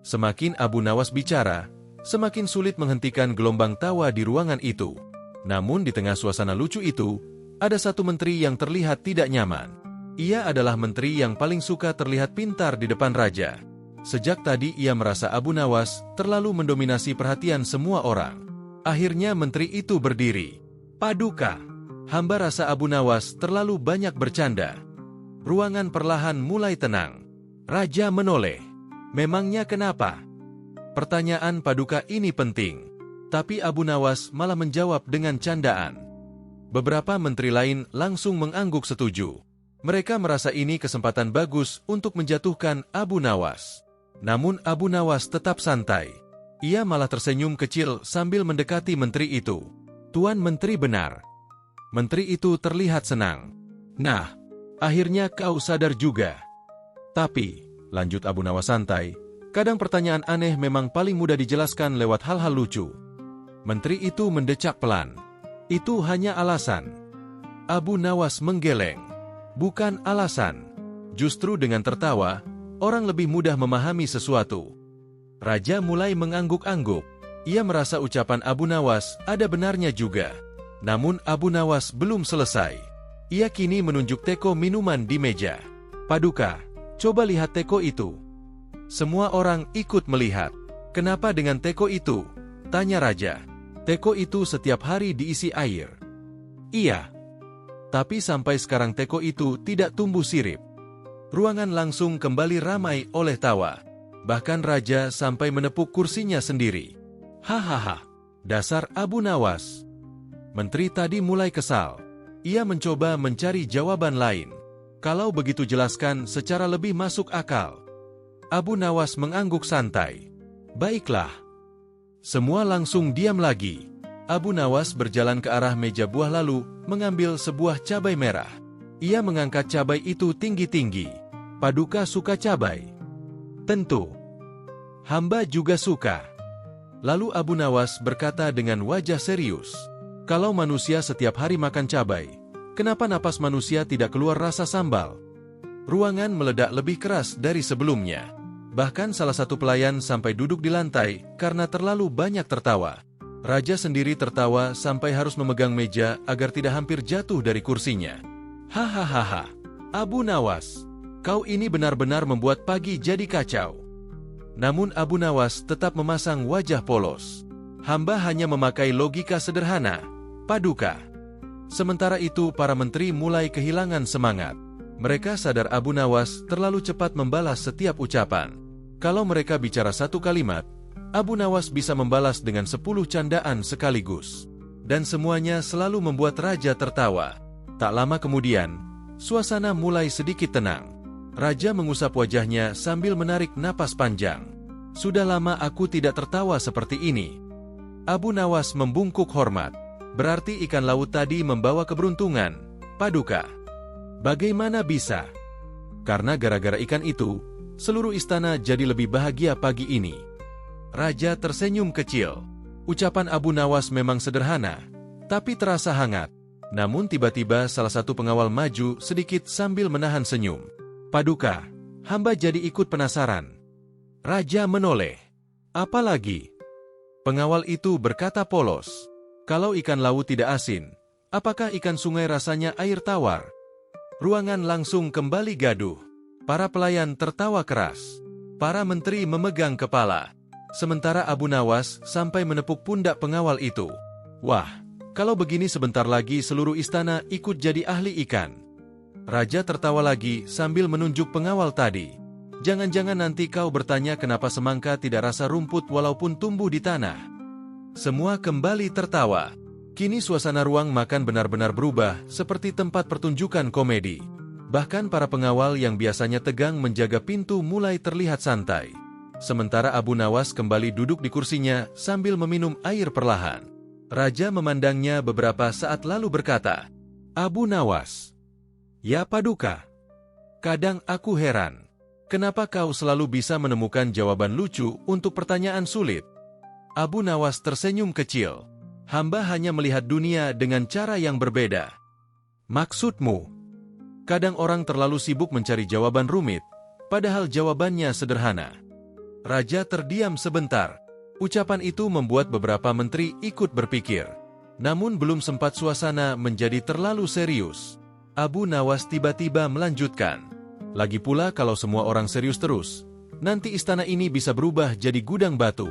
Semakin Abu Nawas bicara, semakin sulit menghentikan gelombang tawa di ruangan itu. Namun di tengah suasana lucu itu, ada satu menteri yang terlihat tidak nyaman. Ia adalah menteri yang paling suka terlihat pintar di depan raja. Sejak tadi ia merasa Abu Nawas terlalu mendominasi perhatian semua orang. Akhirnya menteri itu berdiri. Paduka, hamba rasa Abu Nawas terlalu banyak bercanda. Ruangan perlahan mulai tenang. Raja menoleh. Memangnya kenapa? Pertanyaan Paduka ini penting. Tapi Abu Nawas malah menjawab dengan candaan. Beberapa menteri lain langsung mengangguk setuju. Mereka merasa ini kesempatan bagus untuk menjatuhkan Abu Nawas. Namun Abu Nawas tetap santai. Ia malah tersenyum kecil sambil mendekati menteri itu. Tuan Menteri benar. Menteri itu terlihat senang. Nah, akhirnya kau sadar juga. Tapi, lanjut Abu Nawas santai, kadang pertanyaan aneh memang paling mudah dijelaskan lewat hal-hal lucu. Menteri itu mendecak pelan. Itu hanya alasan. Abu Nawas menggeleng. Bukan alasan. Justru dengan tertawa, orang lebih mudah memahami sesuatu. Raja mulai mengangguk-angguk. Ia merasa ucapan Abu Nawas ada benarnya juga. Namun Abu Nawas belum selesai. Ia kini menunjuk teko minuman di meja. Paduka, coba lihat teko itu. Semua orang ikut melihat. Kenapa dengan teko itu? Tanya Raja. Teko itu setiap hari diisi air. Iya. Tapi sampai sekarang teko itu tidak tumbuh sirip. Ruangan langsung kembali ramai oleh tawa. Bahkan Raja sampai menepuk kursinya sendiri. Hahaha, dasar Abu Nawas. Menteri tadi mulai kesal. Ia mencoba mencari jawaban lain. Kalau begitu jelaskan secara lebih masuk akal. Abu Nawas mengangguk santai. Baiklah. Semua langsung diam lagi. Abu Nawas berjalan ke arah meja buah lalu mengambil sebuah cabai merah. Ia mengangkat cabai itu tinggi-tinggi. Paduka suka cabai? Tentu. Hamba juga suka. Lalu Abu Nawas berkata dengan wajah serius. Kalau manusia setiap hari makan cabai, kenapa napas manusia tidak keluar rasa sambal? Ruangan meledak lebih keras dari sebelumnya. Bahkan salah satu pelayan sampai duduk di lantai karena terlalu banyak tertawa. Raja sendiri tertawa sampai harus memegang meja agar tidak hampir jatuh dari kursinya. Hahaha, Abu Nawas, kau ini benar-benar membuat pagi jadi kacau. Namun Abu Nawas tetap memasang wajah polos. Hamba hanya memakai logika sederhana, Paduka. Sementara itu para menteri mulai kehilangan semangat. Mereka sadar Abu Nawas terlalu cepat membalas setiap ucapan. Kalau mereka bicara satu kalimat, Abu Nawas bisa membalas dengan 10 candaan sekaligus. Dan semuanya selalu membuat Raja tertawa. Tak lama kemudian, suasana mulai sedikit tenang. Raja mengusap wajahnya sambil menarik napas panjang. Sudah lama aku tidak tertawa seperti ini. Abu Nawas membungkuk hormat. Berarti ikan laut tadi membawa keberuntungan, Paduka. Bagaimana bisa? Karena gara-gara ikan itu, seluruh istana jadi lebih bahagia pagi ini. Raja tersenyum kecil. Ucapan Abu Nawas memang sederhana, tapi terasa hangat. Namun tiba-tiba salah satu pengawal maju sedikit sambil menahan senyum. Paduka, hamba jadi ikut penasaran. Raja menoleh. Apa lagi? Pengawal itu berkata polos. Kalau ikan laut tidak asin, apakah ikan sungai rasanya air tawar? Ruangan langsung kembali gaduh. Para pelayan tertawa keras. Para menteri memegang kepala. Sementara Abu Nawas sampai menepuk pundak pengawal itu. Wah, Kalau begini sebentar lagi seluruh istana ikut jadi ahli ikan. Raja tertawa lagi sambil menunjuk pengawal tadi. Jangan-jangan nanti kau bertanya kenapa semangka tidak rasa rumput walaupun tumbuh di tanah. Semua kembali tertawa. Kini suasana ruang makan benar-benar berubah seperti tempat pertunjukan komedi. Bahkan para pengawal yang biasanya tegang menjaga pintu mulai terlihat santai. Sementara Abu Nawas kembali duduk di kursinya sambil meminum air perlahan. Raja memandangnya beberapa saat lalu berkata, "Abu Nawas, ya Paduka, kadang aku heran. Kenapa kau selalu bisa menemukan jawaban lucu untuk pertanyaan sulit?" Abu Nawas tersenyum kecil. "Hamba hanya melihat dunia dengan cara yang berbeda." "Maksudmu?" "Kadang orang terlalu sibuk mencari jawaban rumit, padahal jawabannya sederhana." Raja terdiam sebentar. Ucapan itu membuat beberapa menteri ikut berpikir. Namun belum sempat suasana menjadi terlalu serius. Abu Nawas tiba-tiba melanjutkan, "Lagi pula kalau semua orang serius terus, nanti istana ini bisa berubah jadi gudang batu."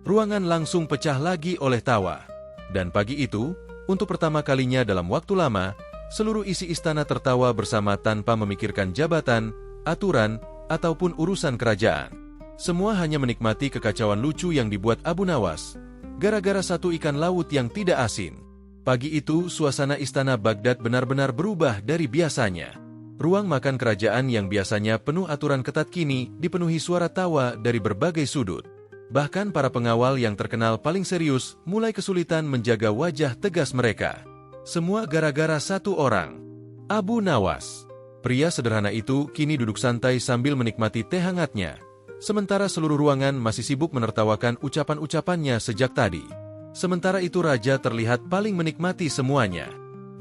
Ruangan langsung pecah lagi oleh tawa. Dan pagi itu, untuk pertama kalinya dalam waktu lama, seluruh isi istana tertawa bersama tanpa memikirkan jabatan, aturan, ataupun urusan kerajaan. Semua hanya menikmati kekacauan lucu yang dibuat Abu Nawas, gara-gara satu ikan laut yang tidak asin. Pagi itu, suasana istana Baghdad benar-benar berubah dari biasanya. Ruang makan kerajaan yang biasanya penuh aturan ketat kini dipenuhi suara tawa dari berbagai sudut. Bahkan para pengawal yang terkenal paling serius mulai kesulitan menjaga wajah tegas mereka. Semua gara-gara satu orang, Abu Nawas. Pria sederhana itu kini duduk santai sambil menikmati teh hangatnya. Sementara seluruh ruangan masih sibuk menertawakan ucapan-ucapannya sejak tadi. Sementara itu Raja terlihat paling menikmati semuanya.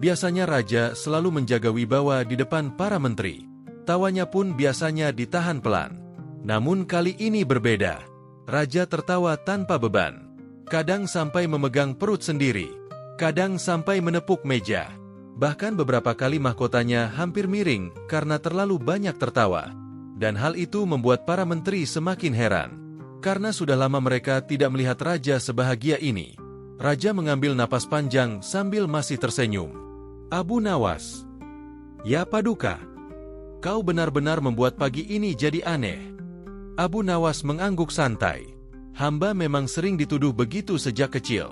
Biasanya Raja selalu menjaga wibawa di depan para menteri. Tawanya pun biasanya ditahan pelan. Namun kali ini berbeda. Raja tertawa tanpa beban. Kadang sampai memegang perut sendiri. Kadang sampai menepuk meja. Bahkan beberapa kali mahkotanya hampir miring karena terlalu banyak tertawa. Dan hal itu membuat para menteri semakin heran. Karena sudah lama mereka tidak melihat Raja sebahagia ini. Raja mengambil napas panjang sambil masih tersenyum. "Abu Nawas, ya Paduka, kau benar-benar membuat pagi ini jadi aneh." Abu Nawas mengangguk santai. "Hamba memang sering dituduh begitu sejak kecil."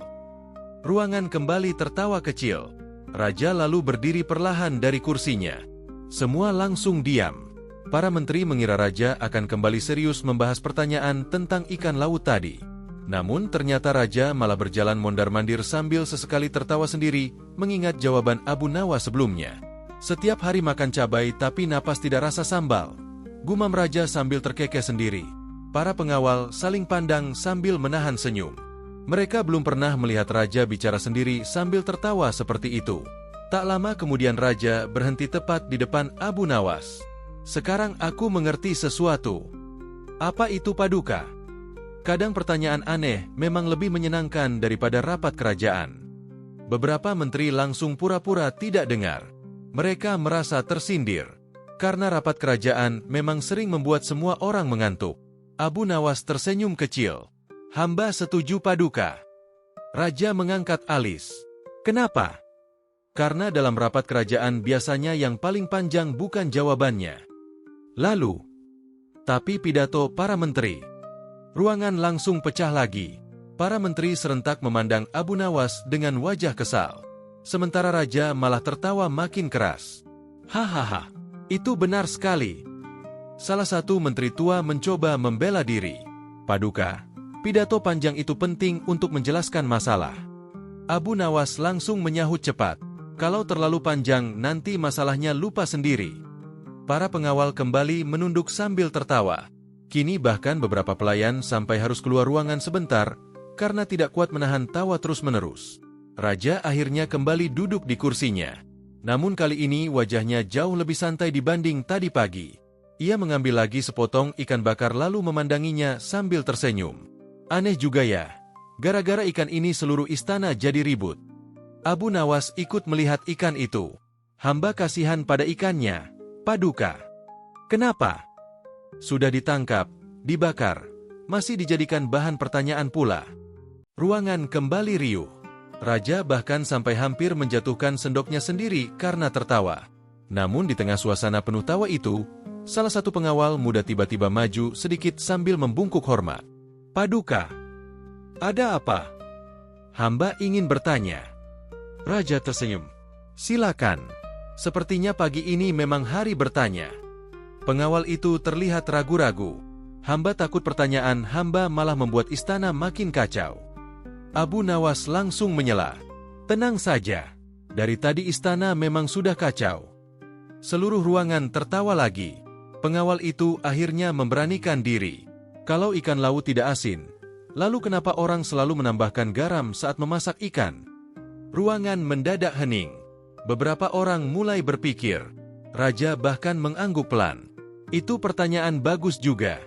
Ruangan kembali tertawa kecil. Raja lalu berdiri perlahan dari kursinya. Semua langsung diam. Para menteri mengira Raja akan kembali serius membahas pertanyaan tentang ikan laut tadi. Namun ternyata Raja malah berjalan mondar-mandir sambil sesekali tertawa sendiri mengingat jawaban Abu Nawas sebelumnya. "Setiap hari makan cabai tapi napas tidak rasa sambal," gumam Raja sambil terkekeh sendiri. Para pengawal saling pandang sambil menahan senyum. Mereka belum pernah melihat Raja bicara sendiri sambil tertawa seperti itu. Tak lama kemudian Raja berhenti tepat di depan Abu Nawas. "Sekarang aku mengerti sesuatu." "Apa itu Paduka?" Kadang pertanyaan aneh memang lebih menyenangkan daripada rapat kerajaan. Beberapa menteri langsung pura-pura tidak dengar. Mereka merasa tersindir. Karena rapat kerajaan memang sering membuat semua orang mengantuk. Abu Nawas tersenyum kecil. "Hamba setuju Paduka." Raja mengangkat alis. "Kenapa?" "Karena dalam rapat kerajaan biasanya yang paling panjang bukan jawabannya." Lalu, tapi pidato para menteri. Ruangan langsung pecah lagi. Para menteri serentak memandang Abu Nawas dengan wajah kesal. Sementara Raja malah tertawa makin keras. "Hahaha. Itu benar sekali." Salah satu menteri tua mencoba membela diri. "Paduka, pidato panjang itu penting untuk menjelaskan masalah." Abu Nawas langsung menyahut cepat. "Kalau terlalu panjang, nanti masalahnya lupa sendiri." Para pengawal kembali menunduk sambil tertawa. Kini bahkan beberapa pelayan sampai harus keluar ruangan sebentar karena tidak kuat menahan tawa terus-menerus. Raja akhirnya kembali duduk di kursinya. Namun kali ini wajahnya jauh lebih santai dibanding tadi pagi. Ia mengambil lagi sepotong ikan bakar lalu memandanginya sambil tersenyum. "Aneh juga ya, gara-gara ikan ini seluruh istana jadi ribut." Abu Nawas ikut melihat ikan itu. "Hamba kasihan pada ikannya, Paduka." "Kenapa?" "Sudah ditangkap, dibakar, masih dijadikan bahan pertanyaan pula." Ruangan kembali riuh. Raja bahkan sampai hampir menjatuhkan sendoknya sendiri karena tertawa. Namun di tengah suasana penuh tawa itu, salah satu pengawal muda tiba-tiba maju sedikit sambil membungkuk hormat. "Paduka, ada apa?" hamba ingin bertanya. Raja tersenyum. "Silakan. Sepertinya pagi ini memang hari bertanya." Pengawal itu terlihat ragu-ragu. Hamba takut pertanyaan hamba malah membuat istana makin kacau. Abu Nawas langsung menyela. "Tenang saja. Dari tadi istana memang sudah kacau." Seluruh ruangan tertawa lagi. Pengawal itu akhirnya memberanikan diri. "Kalau ikan laut tidak asin, lalu kenapa orang selalu menambahkan garam saat memasak ikan?" Ruangan mendadak hening. Beberapa orang mulai berpikir. Raja bahkan mengangguk pelan. "Itu pertanyaan bagus juga."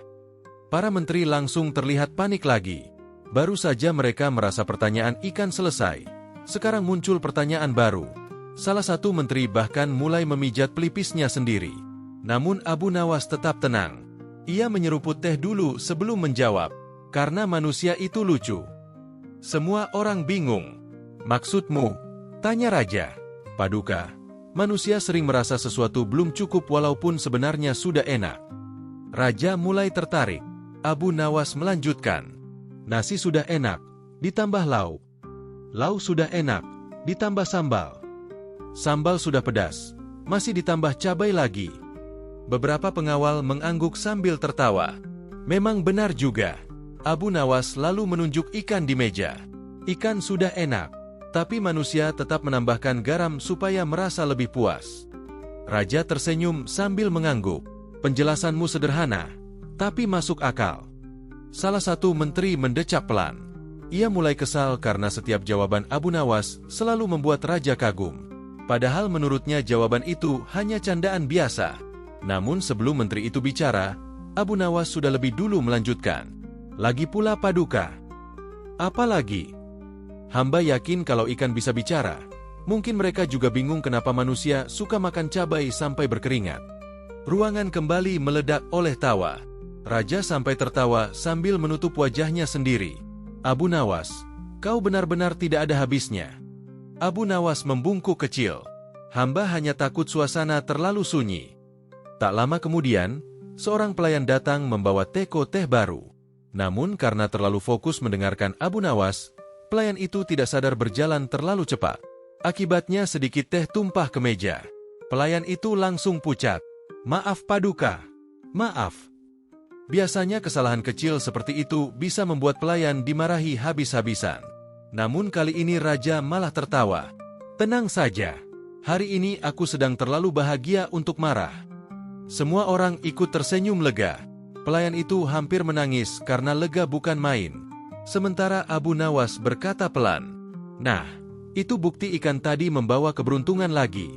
Para menteri langsung terlihat panik lagi. Baru saja mereka merasa pertanyaan ikan selesai. Sekarang muncul pertanyaan baru. Salah satu menteri bahkan mulai memijat pelipisnya sendiri. Namun Abu Nawas tetap tenang. Ia menyeruput teh dulu sebelum menjawab. Karena manusia itu lucu. Semua orang bingung. "Maksudmu?" tanya Raja. "Paduka, manusia sering merasa sesuatu belum cukup walaupun sebenarnya sudah enak." Raja mulai tertarik. Abu Nawas melanjutkan. "Nasi sudah enak, ditambah lauk. Lauk sudah enak, ditambah sambal. Sambal sudah pedas, masih ditambah cabai lagi." Beberapa pengawal mengangguk sambil tertawa. Memang benar juga. Abu Nawas lalu menunjuk ikan di meja. Ikan sudah enak, tapi manusia tetap menambahkan garam supaya merasa lebih puas. Raja tersenyum sambil mengangguk. "Penjelasanmu sederhana, tapi masuk akal." Salah satu menteri mendecap pelan. Ia mulai kesal karena setiap jawaban Abu Nawas selalu membuat Raja kagum. Padahal menurutnya jawaban itu hanya candaan biasa. Namun sebelum menteri itu bicara, Abu Nawas sudah lebih dulu melanjutkan. "Lagi pula Paduka." "Apa lagi?" "Hamba yakin kalau ikan bisa bicara. Mungkin mereka juga bingung kenapa manusia suka makan cabai sampai berkeringat." Ruangan kembali meledak oleh tawa. Raja sampai tertawa sambil menutup wajahnya sendiri. "Abu Nawas, kau benar-benar tidak ada habisnya." Abu Nawas membungkuk kecil. "Hamba hanya takut suasana terlalu sunyi." Tak lama kemudian, seorang pelayan datang membawa teko teh baru. Namun karena terlalu fokus mendengarkan Abu Nawas, pelayan itu tidak sadar berjalan terlalu cepat. Akibatnya sedikit teh tumpah ke meja. Pelayan itu langsung pucat. "Maaf Paduka, maaf." Biasanya kesalahan kecil seperti itu bisa membuat pelayan dimarahi habis-habisan. Namun kali ini Raja malah tertawa. "Tenang saja, hari ini aku sedang terlalu bahagia untuk marah." Semua orang ikut tersenyum lega. Pelayan itu hampir menangis karena lega bukan main. Sementara Abu Nawas berkata pelan, "Nah, itu bukti ikan tadi membawa keberuntungan lagi."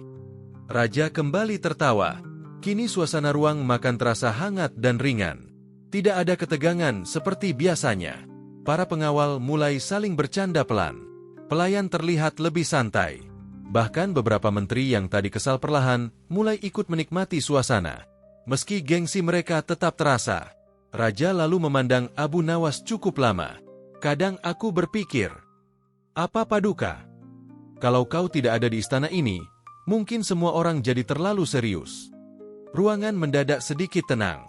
Raja kembali tertawa. Kini suasana ruang makan terasa hangat dan ringan. Tidak ada ketegangan seperti biasanya. Para pengawal mulai saling bercanda pelan. Pelayan terlihat lebih santai. Bahkan beberapa menteri yang tadi kesal perlahan mulai ikut menikmati suasana. Meski gengsi mereka tetap terasa. Raja lalu memandang Abu Nawas cukup lama. "Kadang aku berpikir, apa Paduka? Kalau kau tidak ada di istana ini, mungkin semua orang jadi terlalu serius." Ruangan mendadak sedikit tenang.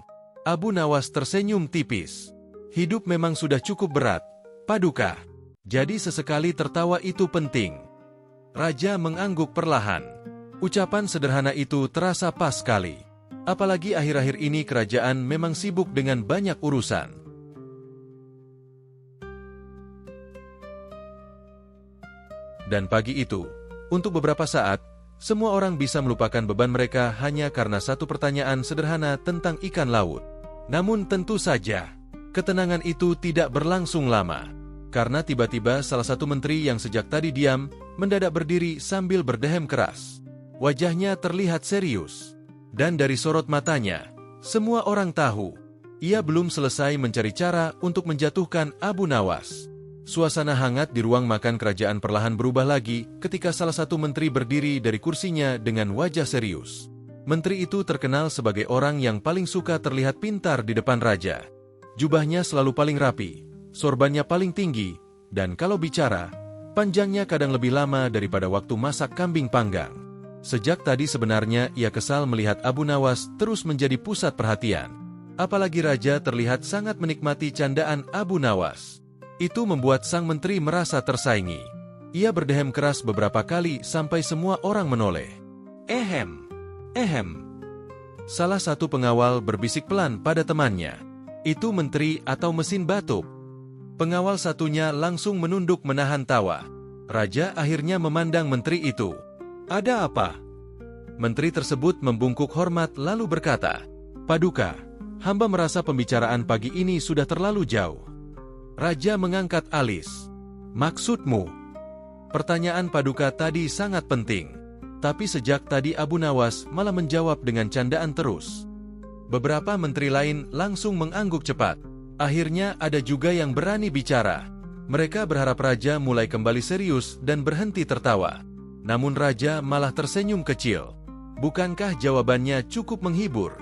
Abu Nawas tersenyum tipis. "Hidup memang sudah cukup berat, Paduka. Jadi sesekali tertawa itu penting." Raja mengangguk perlahan. Ucapan sederhana itu terasa pas sekali. Apalagi akhir-akhir ini kerajaan memang sibuk dengan banyak urusan. Dan pagi itu, untuk beberapa saat, semua orang bisa melupakan beban mereka hanya karena satu pertanyaan sederhana tentang ikan laut. Namun tentu saja, ketenangan itu tidak berlangsung lama. Karena tiba-tiba salah satu menteri yang sejak tadi diam, mendadak berdiri sambil berdehem keras. Wajahnya terlihat serius. Dan dari sorot matanya, semua orang tahu, ia belum selesai mencari cara untuk menjatuhkan Abu Nawas. Suasana hangat di ruang makan kerajaan perlahan berubah lagi ketika salah satu menteri berdiri dari kursinya dengan wajah serius. Menteri itu terkenal sebagai orang yang paling suka terlihat pintar di depan raja. Jubahnya selalu paling rapi, sorbannya paling tinggi, dan kalau bicara, Panjangnya kadang lebih lama daripada waktu masak kambing panggang. Sejak tadi sebenarnya ia kesal melihat Abu Nawas terus menjadi pusat perhatian. Apalagi raja terlihat sangat menikmati candaan Abu Nawas. Itu membuat sang menteri merasa tersaingi. Ia berdehem keras beberapa kali sampai semua orang menoleh. Ehem, ehem. Salah satu pengawal berbisik pelan pada temannya. Itu menteri atau mesin batuk? Pengawal satunya langsung menunduk menahan tawa. Raja akhirnya memandang menteri itu. Ada apa? Menteri tersebut membungkuk hormat lalu berkata, Paduka, hamba merasa pembicaraan pagi ini sudah terlalu jauh. Raja mengangkat alis. Maksudmu? Pertanyaan Paduka tadi sangat penting. Tapi sejak tadi Abu Nawas malah menjawab dengan candaan terus. Beberapa menteri lain langsung mengangguk cepat. Akhirnya ada juga yang berani bicara. Mereka berharap Raja mulai kembali serius dan berhenti tertawa. Namun Raja malah tersenyum kecil. Bukankah jawabannya cukup menghibur?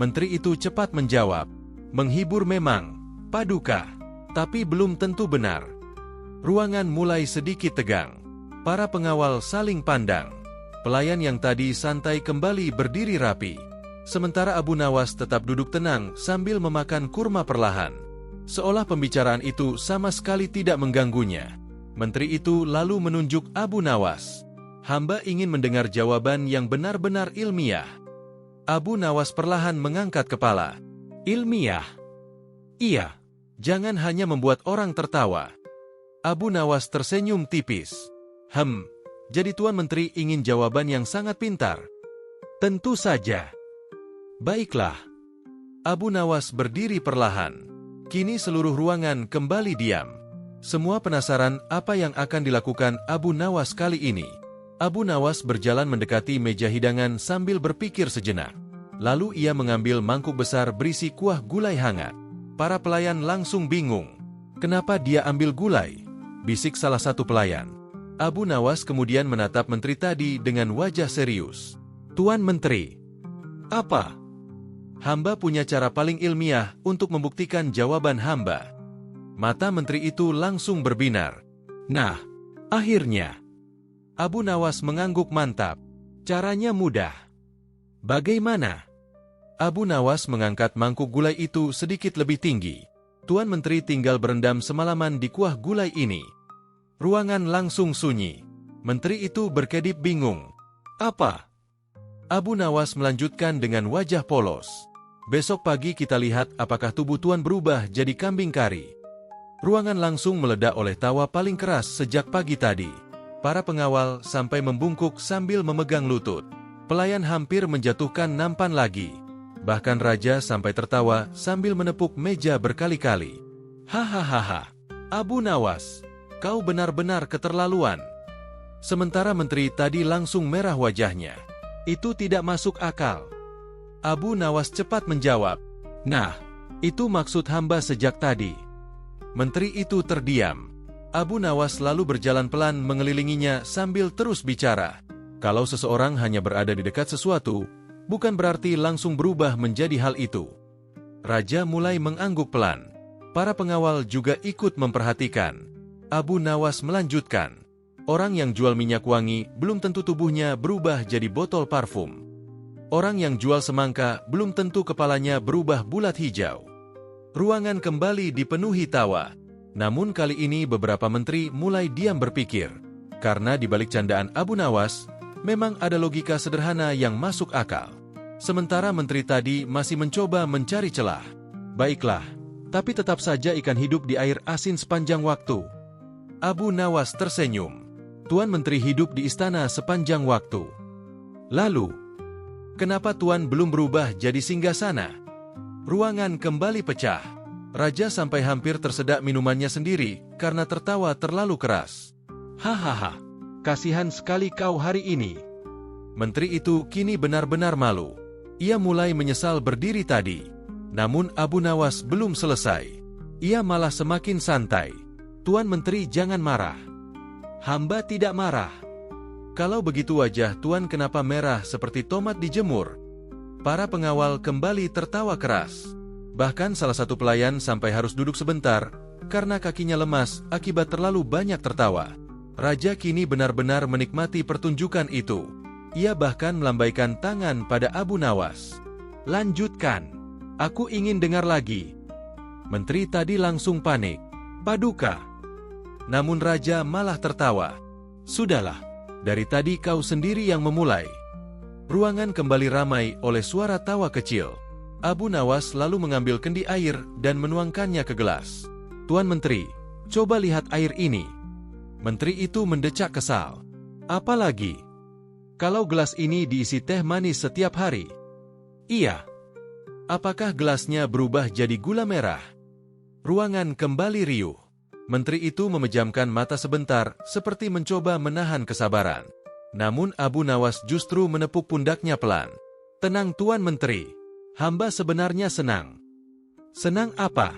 Menteri itu cepat menjawab. Menghibur memang, Paduka. Tapi belum tentu benar. Ruangan mulai sedikit tegang. Para pengawal saling pandang. Pelayan yang tadi santai kembali berdiri rapi. Sementara Abu Nawas tetap duduk tenang sambil memakan kurma perlahan. Seolah pembicaraan itu sama sekali tidak mengganggunya. Menteri itu lalu menunjuk Abu Nawas. Hamba ingin mendengar jawaban yang benar-benar ilmiah. Abu Nawas perlahan mengangkat kepala. Ilmiah? Iya. Jangan hanya membuat orang tertawa. Abu Nawas tersenyum tipis. Jadi Tuan Menteri ingin jawaban yang sangat pintar? Tentu saja. Baiklah. Abu Nawas berdiri perlahan. Kini seluruh ruangan kembali diam. Semua penasaran apa yang akan dilakukan Abu Nawas kali ini. Abu Nawas berjalan mendekati meja hidangan sambil berpikir sejenak. Lalu ia mengambil mangkuk besar berisi kuah gulai hangat. Para pelayan langsung bingung. Kenapa dia ambil gulai? Bisik salah satu pelayan. Abu Nawas kemudian menatap menteri tadi dengan wajah serius. Tuan Menteri. Apa? Hamba punya cara paling ilmiah untuk membuktikan jawaban hamba. Mata menteri itu langsung berbinar. Nah, akhirnya. Abu Nawas mengangguk mantap. Caranya mudah. Bagaimana? Abu Nawas mengangkat mangkuk gulai itu sedikit lebih tinggi. Tuan Menteri tinggal berendam semalaman di kuah gulai ini. Ruangan langsung sunyi. Menteri itu berkedip bingung. Apa? Abu Nawas melanjutkan dengan wajah polos. Besok pagi kita lihat apakah tubuh Tuan berubah jadi kambing kari. Ruangan langsung meledak oleh tawa paling keras sejak pagi tadi. Para pengawal sampai membungkuk sambil memegang lutut. Pelayan hampir menjatuhkan nampan lagi. Bahkan Raja sampai tertawa sambil menepuk meja berkali-kali. Hahaha, Abu Nawas, kau benar-benar keterlaluan. Sementara menteri tadi langsung merah wajahnya. Itu tidak masuk akal. Abu Nawas cepat menjawab. Nah, itu maksud hamba sejak tadi. Menteri itu terdiam. Abu Nawas lalu berjalan pelan mengelilinginya sambil terus bicara. Kalau seseorang hanya berada di dekat sesuatu, bukan berarti langsung berubah menjadi hal itu. Raja mulai mengangguk pelan. Para pengawal juga ikut memperhatikan. Abu Nawas melanjutkan. Orang yang jual minyak wangi belum tentu tubuhnya berubah jadi botol parfum. Orang yang jual semangka belum tentu kepalanya berubah bulat hijau. Ruangan kembali dipenuhi tawa. Namun kali ini beberapa menteri mulai diam berpikir. Karena di balik candaan Abu Nawas, memang ada logika sederhana yang masuk akal. Sementara menteri tadi masih mencoba mencari celah. Baiklah, tapi tetap saja ikan hidup di air asin sepanjang waktu. Abu Nawas tersenyum. Tuan Menteri hidup di istana sepanjang waktu. Lalu, kenapa Tuan belum berubah jadi singgasana? Ruangan kembali pecah. Raja sampai hampir tersedak minumannya sendiri karena tertawa terlalu keras. Hahaha, kasihan sekali kau hari ini. Menteri itu kini benar-benar malu. Ia mulai menyesal berdiri tadi. Namun Abu Nawas belum selesai. Ia malah semakin santai. Tuan Menteri jangan marah. Hamba tidak marah. Kalau begitu wajah Tuan kenapa merah seperti tomat dijemur? Para pengawal kembali tertawa keras. Bahkan salah satu pelayan sampai harus duduk sebentar karena kakinya lemas akibat terlalu banyak tertawa. Raja kini benar-benar menikmati pertunjukan itu. Ia bahkan melambaikan tangan pada Abu Nawas. "Lanjutkan. Aku ingin dengar lagi." Menteri tadi langsung panik. "Paduka." Namun Raja malah tertawa. "Sudahlah, dari tadi kau sendiri yang memulai." Ruangan kembali ramai oleh suara tawa kecil. Abu Nawas lalu mengambil kendi air dan menuangkannya ke gelas. "Tuan Menteri, coba lihat air ini." Menteri itu mendecak kesal. "Apa lagi? Kalau gelas ini diisi teh manis setiap hari?" "Iya." "Apakah gelasnya berubah jadi gula merah?" Ruangan kembali riuh. Menteri itu memejamkan mata sebentar, seperti mencoba menahan kesabaran. Namun Abu Nawas justru menepuk pundaknya pelan. "Tenang Tuan Menteri, hamba sebenarnya senang." "Senang apa?"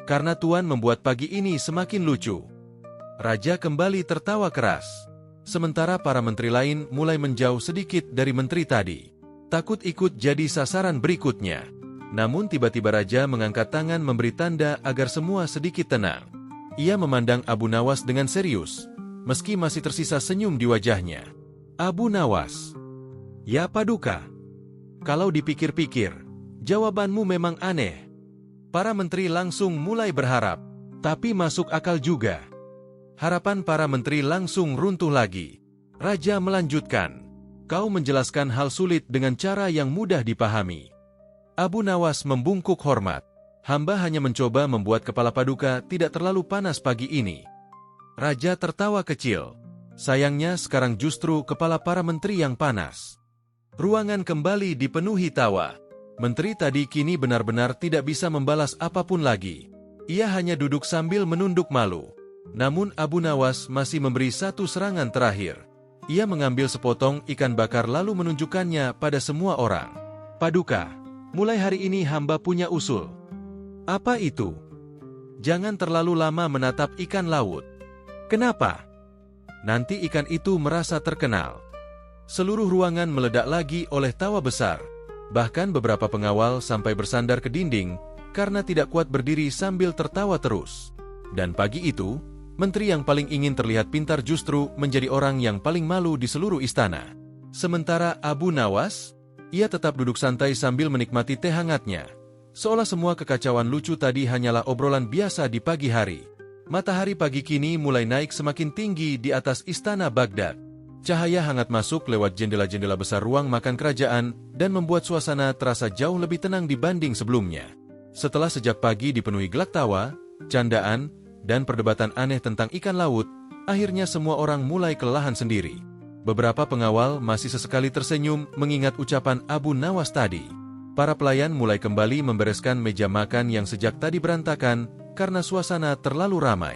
"Karena Tuan membuat pagi ini semakin lucu." Raja kembali tertawa keras. Sementara para menteri lain mulai menjauh sedikit dari menteri tadi. Takut ikut jadi sasaran berikutnya. Namun tiba-tiba Raja mengangkat tangan memberi tanda agar semua sedikit tenang. Ia memandang Abu Nawas dengan serius, meski masih tersisa senyum di wajahnya. "Abu Nawas." "Ya Paduka." "Kalau dipikir-pikir, jawabanmu memang aneh." Para menteri langsung mulai berharap, tapi masuk akal juga. Harapan para menteri langsung runtuh lagi. Raja melanjutkan, "Kau menjelaskan hal sulit dengan cara yang mudah dipahami." Abu Nawas membungkuk hormat. "Hamba hanya mencoba membuat kepala Paduka tidak terlalu panas pagi ini." Raja tertawa kecil. Sayangnya sekarang justru kepala para menteri yang panas. Ruangan kembali dipenuhi tawa. Menteri tadi kini benar-benar tidak bisa membalas apapun lagi. Ia hanya duduk sambil menunduk malu. Namun Abu Nawas masih memberi satu serangan terakhir. Ia mengambil sepotong ikan bakar lalu menunjukkannya pada semua orang. "Paduka, mulai hari ini hamba punya usul." "Apa itu?" "Jangan terlalu lama menatap ikan laut." "Kenapa?" "Nanti ikan itu merasa terkenal." Seluruh ruangan meledak lagi oleh tawa besar. Bahkan beberapa pengawal sampai bersandar ke dinding karena tidak kuat berdiri sambil tertawa terus. Dan pagi itu, menteri yang paling ingin terlihat pintar justru menjadi orang yang paling malu di seluruh istana. Sementara Abu Nawas, ia tetap duduk santai sambil menikmati teh hangatnya. Seolah semua kekacauan lucu tadi hanyalah obrolan biasa di pagi hari. Matahari pagi kini mulai naik semakin tinggi di atas istana Baghdad. Cahaya hangat masuk lewat jendela-jendela besar ruang makan kerajaan dan membuat suasana terasa jauh lebih tenang dibanding sebelumnya. Setelah sejak pagi dipenuhi gelak tawa, candaan, dan perdebatan aneh tentang ikan laut, akhirnya semua orang mulai kelelahan sendiri. Beberapa pengawal masih sesekali tersenyum mengingat ucapan Abu Nawas tadi. Para pelayan mulai kembali membereskan meja makan yang sejak tadi berantakan karena suasana terlalu ramai.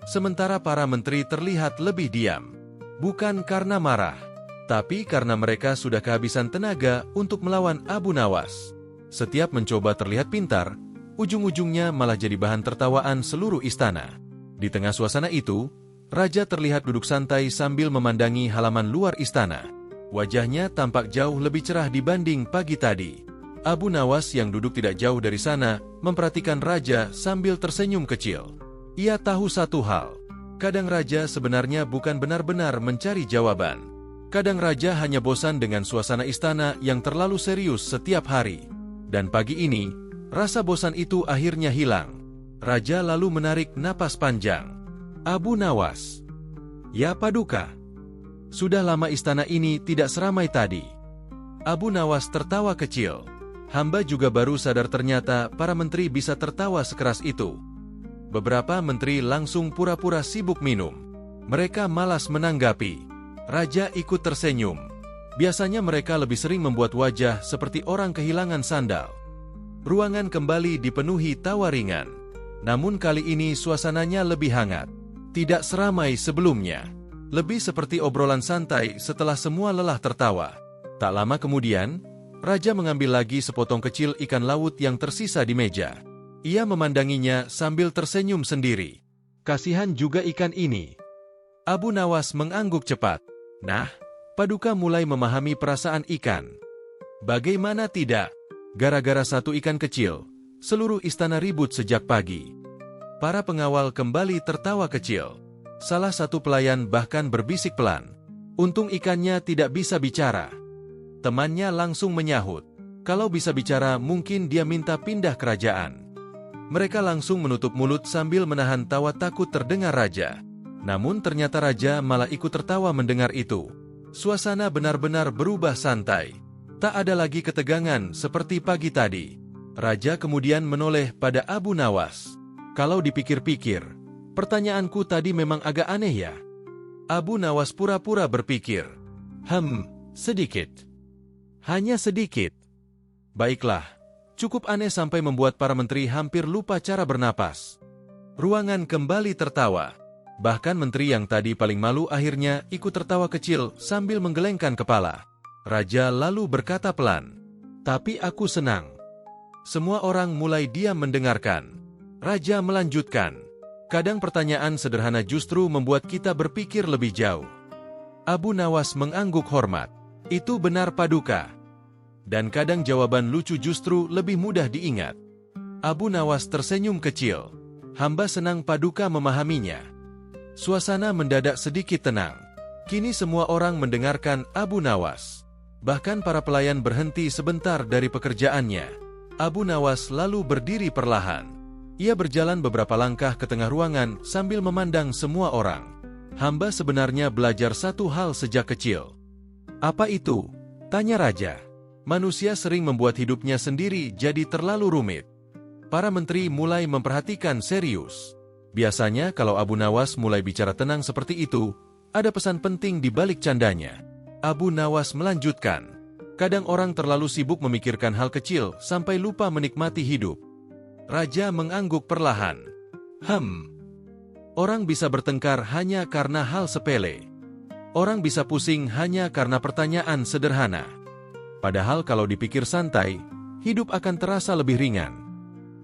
Sementara para menteri terlihat lebih diam. Bukan karena marah, tapi karena mereka sudah kehabisan tenaga untuk melawan Abu Nawas. Setiap mencoba terlihat pintar, ujung-ujungnya malah jadi bahan tertawaan seluruh istana. Di tengah suasana itu, Raja terlihat duduk santai sambil memandangi halaman luar istana. Wajahnya tampak jauh lebih cerah dibanding pagi tadi. Abu Nawas yang duduk tidak jauh dari sana, memperhatikan Raja sambil tersenyum kecil. Ia tahu satu hal. Kadang Raja sebenarnya bukan benar-benar mencari jawaban. Kadang Raja hanya bosan dengan suasana istana yang terlalu serius setiap hari. Dan pagi ini, rasa bosan itu akhirnya hilang. Raja lalu menarik napas panjang. "Abu Nawas." "Ya Paduka." "Sudah lama istana ini tidak seramai tadi." Abu Nawas tertawa kecil. Hamba juga baru sadar ternyata para menteri bisa tertawa sekeras itu. Beberapa menteri langsung pura-pura sibuk minum. Mereka malas menanggapi. Raja ikut tersenyum. Biasanya mereka lebih sering membuat wajah seperti orang kehilangan sandal. Ruangan kembali dipenuhi tawa ringan. Namun kali ini suasananya lebih hangat. Tidak seramai sebelumnya. Lebih seperti obrolan santai setelah semua lelah tertawa. Tak lama kemudian, Raja mengambil lagi sepotong kecil ikan laut yang tersisa di meja. Ia memandanginya sambil tersenyum sendiri. Kasihan juga ikan ini. Abu Nawas mengangguk cepat. Nah, Paduka mulai memahami perasaan ikan. Bagaimana tidak? Gara-gara satu ikan kecil, seluruh istana ribut sejak pagi. Para pengawal kembali tertawa kecil. Salah satu pelayan bahkan berbisik pelan. Untung ikannya tidak bisa bicara. Temannya langsung menyahut. Kalau bisa bicara mungkin dia minta pindah kerajaan. Mereka langsung menutup mulut sambil menahan tawa takut terdengar raja. Namun ternyata raja malah ikut tertawa mendengar itu. Suasana benar-benar berubah santai. Tak ada lagi ketegangan seperti pagi tadi. Raja kemudian menoleh pada Abu Nawas. Kalau dipikir-pikir, pertanyaanku tadi memang agak aneh ya. Abu Nawas pura-pura berpikir. Sedikit. Hanya sedikit. Baiklah, cukup aneh sampai membuat para menteri hampir lupa cara bernapas. Ruangan kembali tertawa. Bahkan menteri yang tadi paling malu akhirnya ikut tertawa kecil sambil menggelengkan kepala. Raja lalu berkata pelan, "Tapi aku senang." Semua orang mulai diam mendengarkan. Raja melanjutkan, "Kadang pertanyaan sederhana justru membuat kita berpikir lebih jauh." Abu Nawas mengangguk hormat. "Itu benar Paduka. Dan kadang jawaban lucu justru lebih mudah diingat." Abu Nawas tersenyum kecil. "Hamba senang Paduka memahaminya." Suasana mendadak sedikit tenang. Kini semua orang mendengarkan Abu Nawas. Bahkan para pelayan berhenti sebentar dari pekerjaannya. Abu Nawas lalu berdiri perlahan. Ia berjalan beberapa langkah ke tengah ruangan sambil memandang semua orang. "Hamba sebenarnya belajar satu hal sejak kecil." "Apa itu?" tanya raja. "Manusia sering membuat hidupnya sendiri jadi terlalu rumit." Para menteri mulai memperhatikan serius. Biasanya kalau Abu Nawas mulai bicara tenang seperti itu, ada pesan penting di balik candanya. Abu Nawas melanjutkan, "Kadang orang terlalu sibuk memikirkan hal kecil sampai lupa menikmati hidup." Raja mengangguk perlahan. Orang bisa bertengkar hanya karena hal sepele. Orang bisa pusing hanya karena pertanyaan sederhana. Padahal kalau dipikir santai, hidup akan terasa lebih ringan."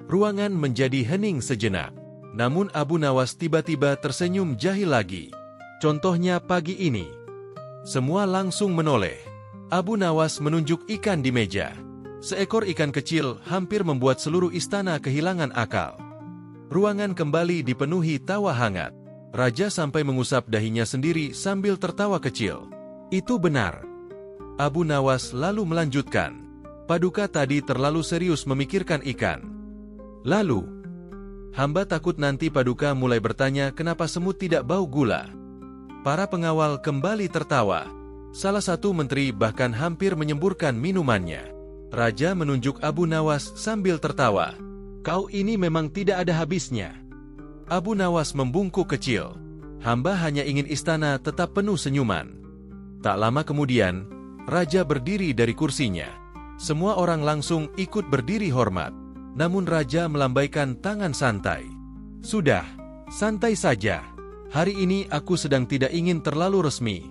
Ruangan menjadi hening sejenak. Namun Abu Nawas tiba-tiba tersenyum jahil lagi. Contohnya pagi ini. Semua langsung menoleh. Abu Nawas menunjuk ikan di meja. Seekor ikan kecil hampir membuat seluruh istana kehilangan akal. Ruangan kembali dipenuhi tawa hangat. Raja sampai mengusap dahinya sendiri sambil tertawa kecil. "Itu benar." Abu Nawas lalu melanjutkan, "Paduka tadi terlalu serius memikirkan ikan. Lalu, hamba takut nanti Paduka mulai bertanya kenapa semut tidak bau gula." Para pengawal kembali tertawa. Salah satu menteri bahkan hampir menyemburkan minumannya. Raja menunjuk Abu Nawas sambil tertawa. "Kau ini memang tidak ada habisnya." Abu Nawas membungkuk kecil. "Hamba hanya ingin istana tetap penuh senyuman." Tak lama kemudian, raja berdiri dari kursinya. Semua orang langsung ikut berdiri hormat. Namun raja melambaikan tangan santai. "Sudah, santai saja. Hari ini aku sedang tidak ingin terlalu resmi."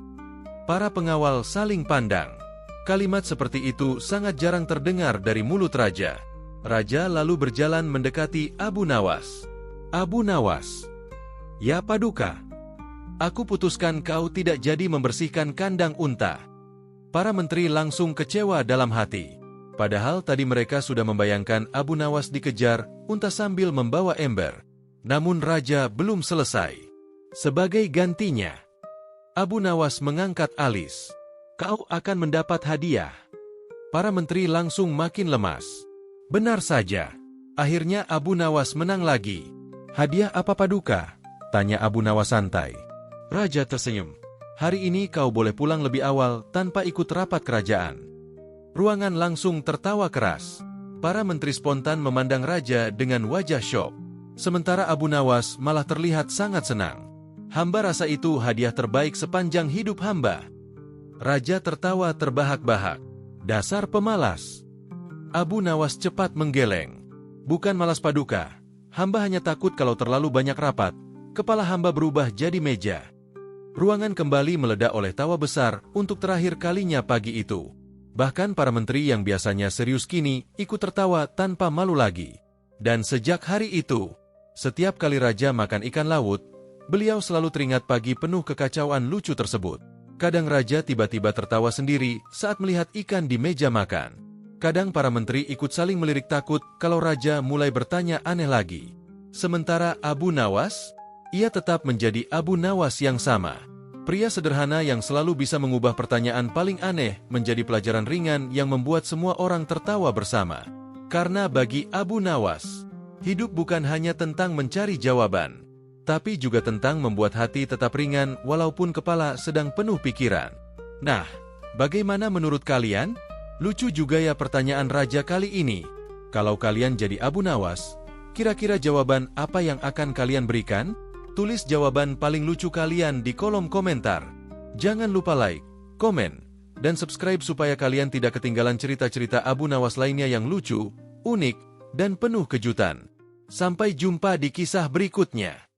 Para pengawal saling pandang. Kalimat seperti itu sangat jarang terdengar dari mulut raja. Raja lalu berjalan mendekati Abu Nawas. "Abu Nawas." "Ya Paduka." "Aku putuskan kau tidak jadi membersihkan kandang unta." Para menteri langsung kecewa dalam hati. Padahal tadi mereka sudah membayangkan Abu Nawas dikejar unta sambil membawa ember. Namun raja belum selesai. Sebagai gantinya, Abu Nawas mengangkat alis. "Kau akan mendapat hadiah." Para menteri langsung makin lemas. Benar saja. Akhirnya Abu Nawas menang lagi. "Hadiah apa Paduka?" tanya Abu Nawas santai. Raja tersenyum. "Hari ini kau boleh pulang lebih awal tanpa ikut rapat kerajaan." Ruangan langsung tertawa keras. Para menteri spontan memandang raja dengan wajah syok. Sementara Abu Nawas malah terlihat sangat senang. "Hamba rasa itu hadiah terbaik sepanjang hidup hamba." Raja tertawa terbahak-bahak. "Dasar pemalas." Abu Nawas cepat menggeleng. "Bukan malas Paduka. Hamba hanya takut kalau terlalu banyak rapat, kepala hamba berubah jadi meja." Ruangan kembali meledak oleh tawa besar untuk terakhir kalinya pagi itu. Bahkan para menteri yang biasanya serius kini ikut tertawa tanpa malu lagi. Dan sejak hari itu, setiap kali raja makan ikan laut, beliau selalu teringat pagi penuh kekacauan lucu tersebut. Kadang raja tiba-tiba tertawa sendiri saat melihat ikan di meja makan. Kadang para menteri ikut saling melirik takut kalau raja mulai bertanya aneh lagi. Sementara Abu Nawas ia tetap menjadi Abu Nawas yang sama. Pria sederhana yang selalu bisa mengubah pertanyaan paling aneh menjadi pelajaran ringan yang membuat semua orang tertawa bersama. Karena bagi Abu Nawas, hidup bukan hanya tentang mencari jawaban, tapi juga tentang membuat hati tetap ringan walaupun kepala sedang penuh pikiran. Nah, bagaimana menurut kalian? Lucu juga ya pertanyaan raja kali ini. Kalau kalian jadi Abu Nawas, kira-kira jawaban apa yang akan kalian berikan? Tulis jawaban paling lucu kalian di kolom komentar. Jangan lupa like, komen, dan subscribe supaya kalian tidak ketinggalan cerita-cerita Abu Nawas lainnya yang lucu, unik, dan penuh kejutan. Sampai jumpa di kisah berikutnya.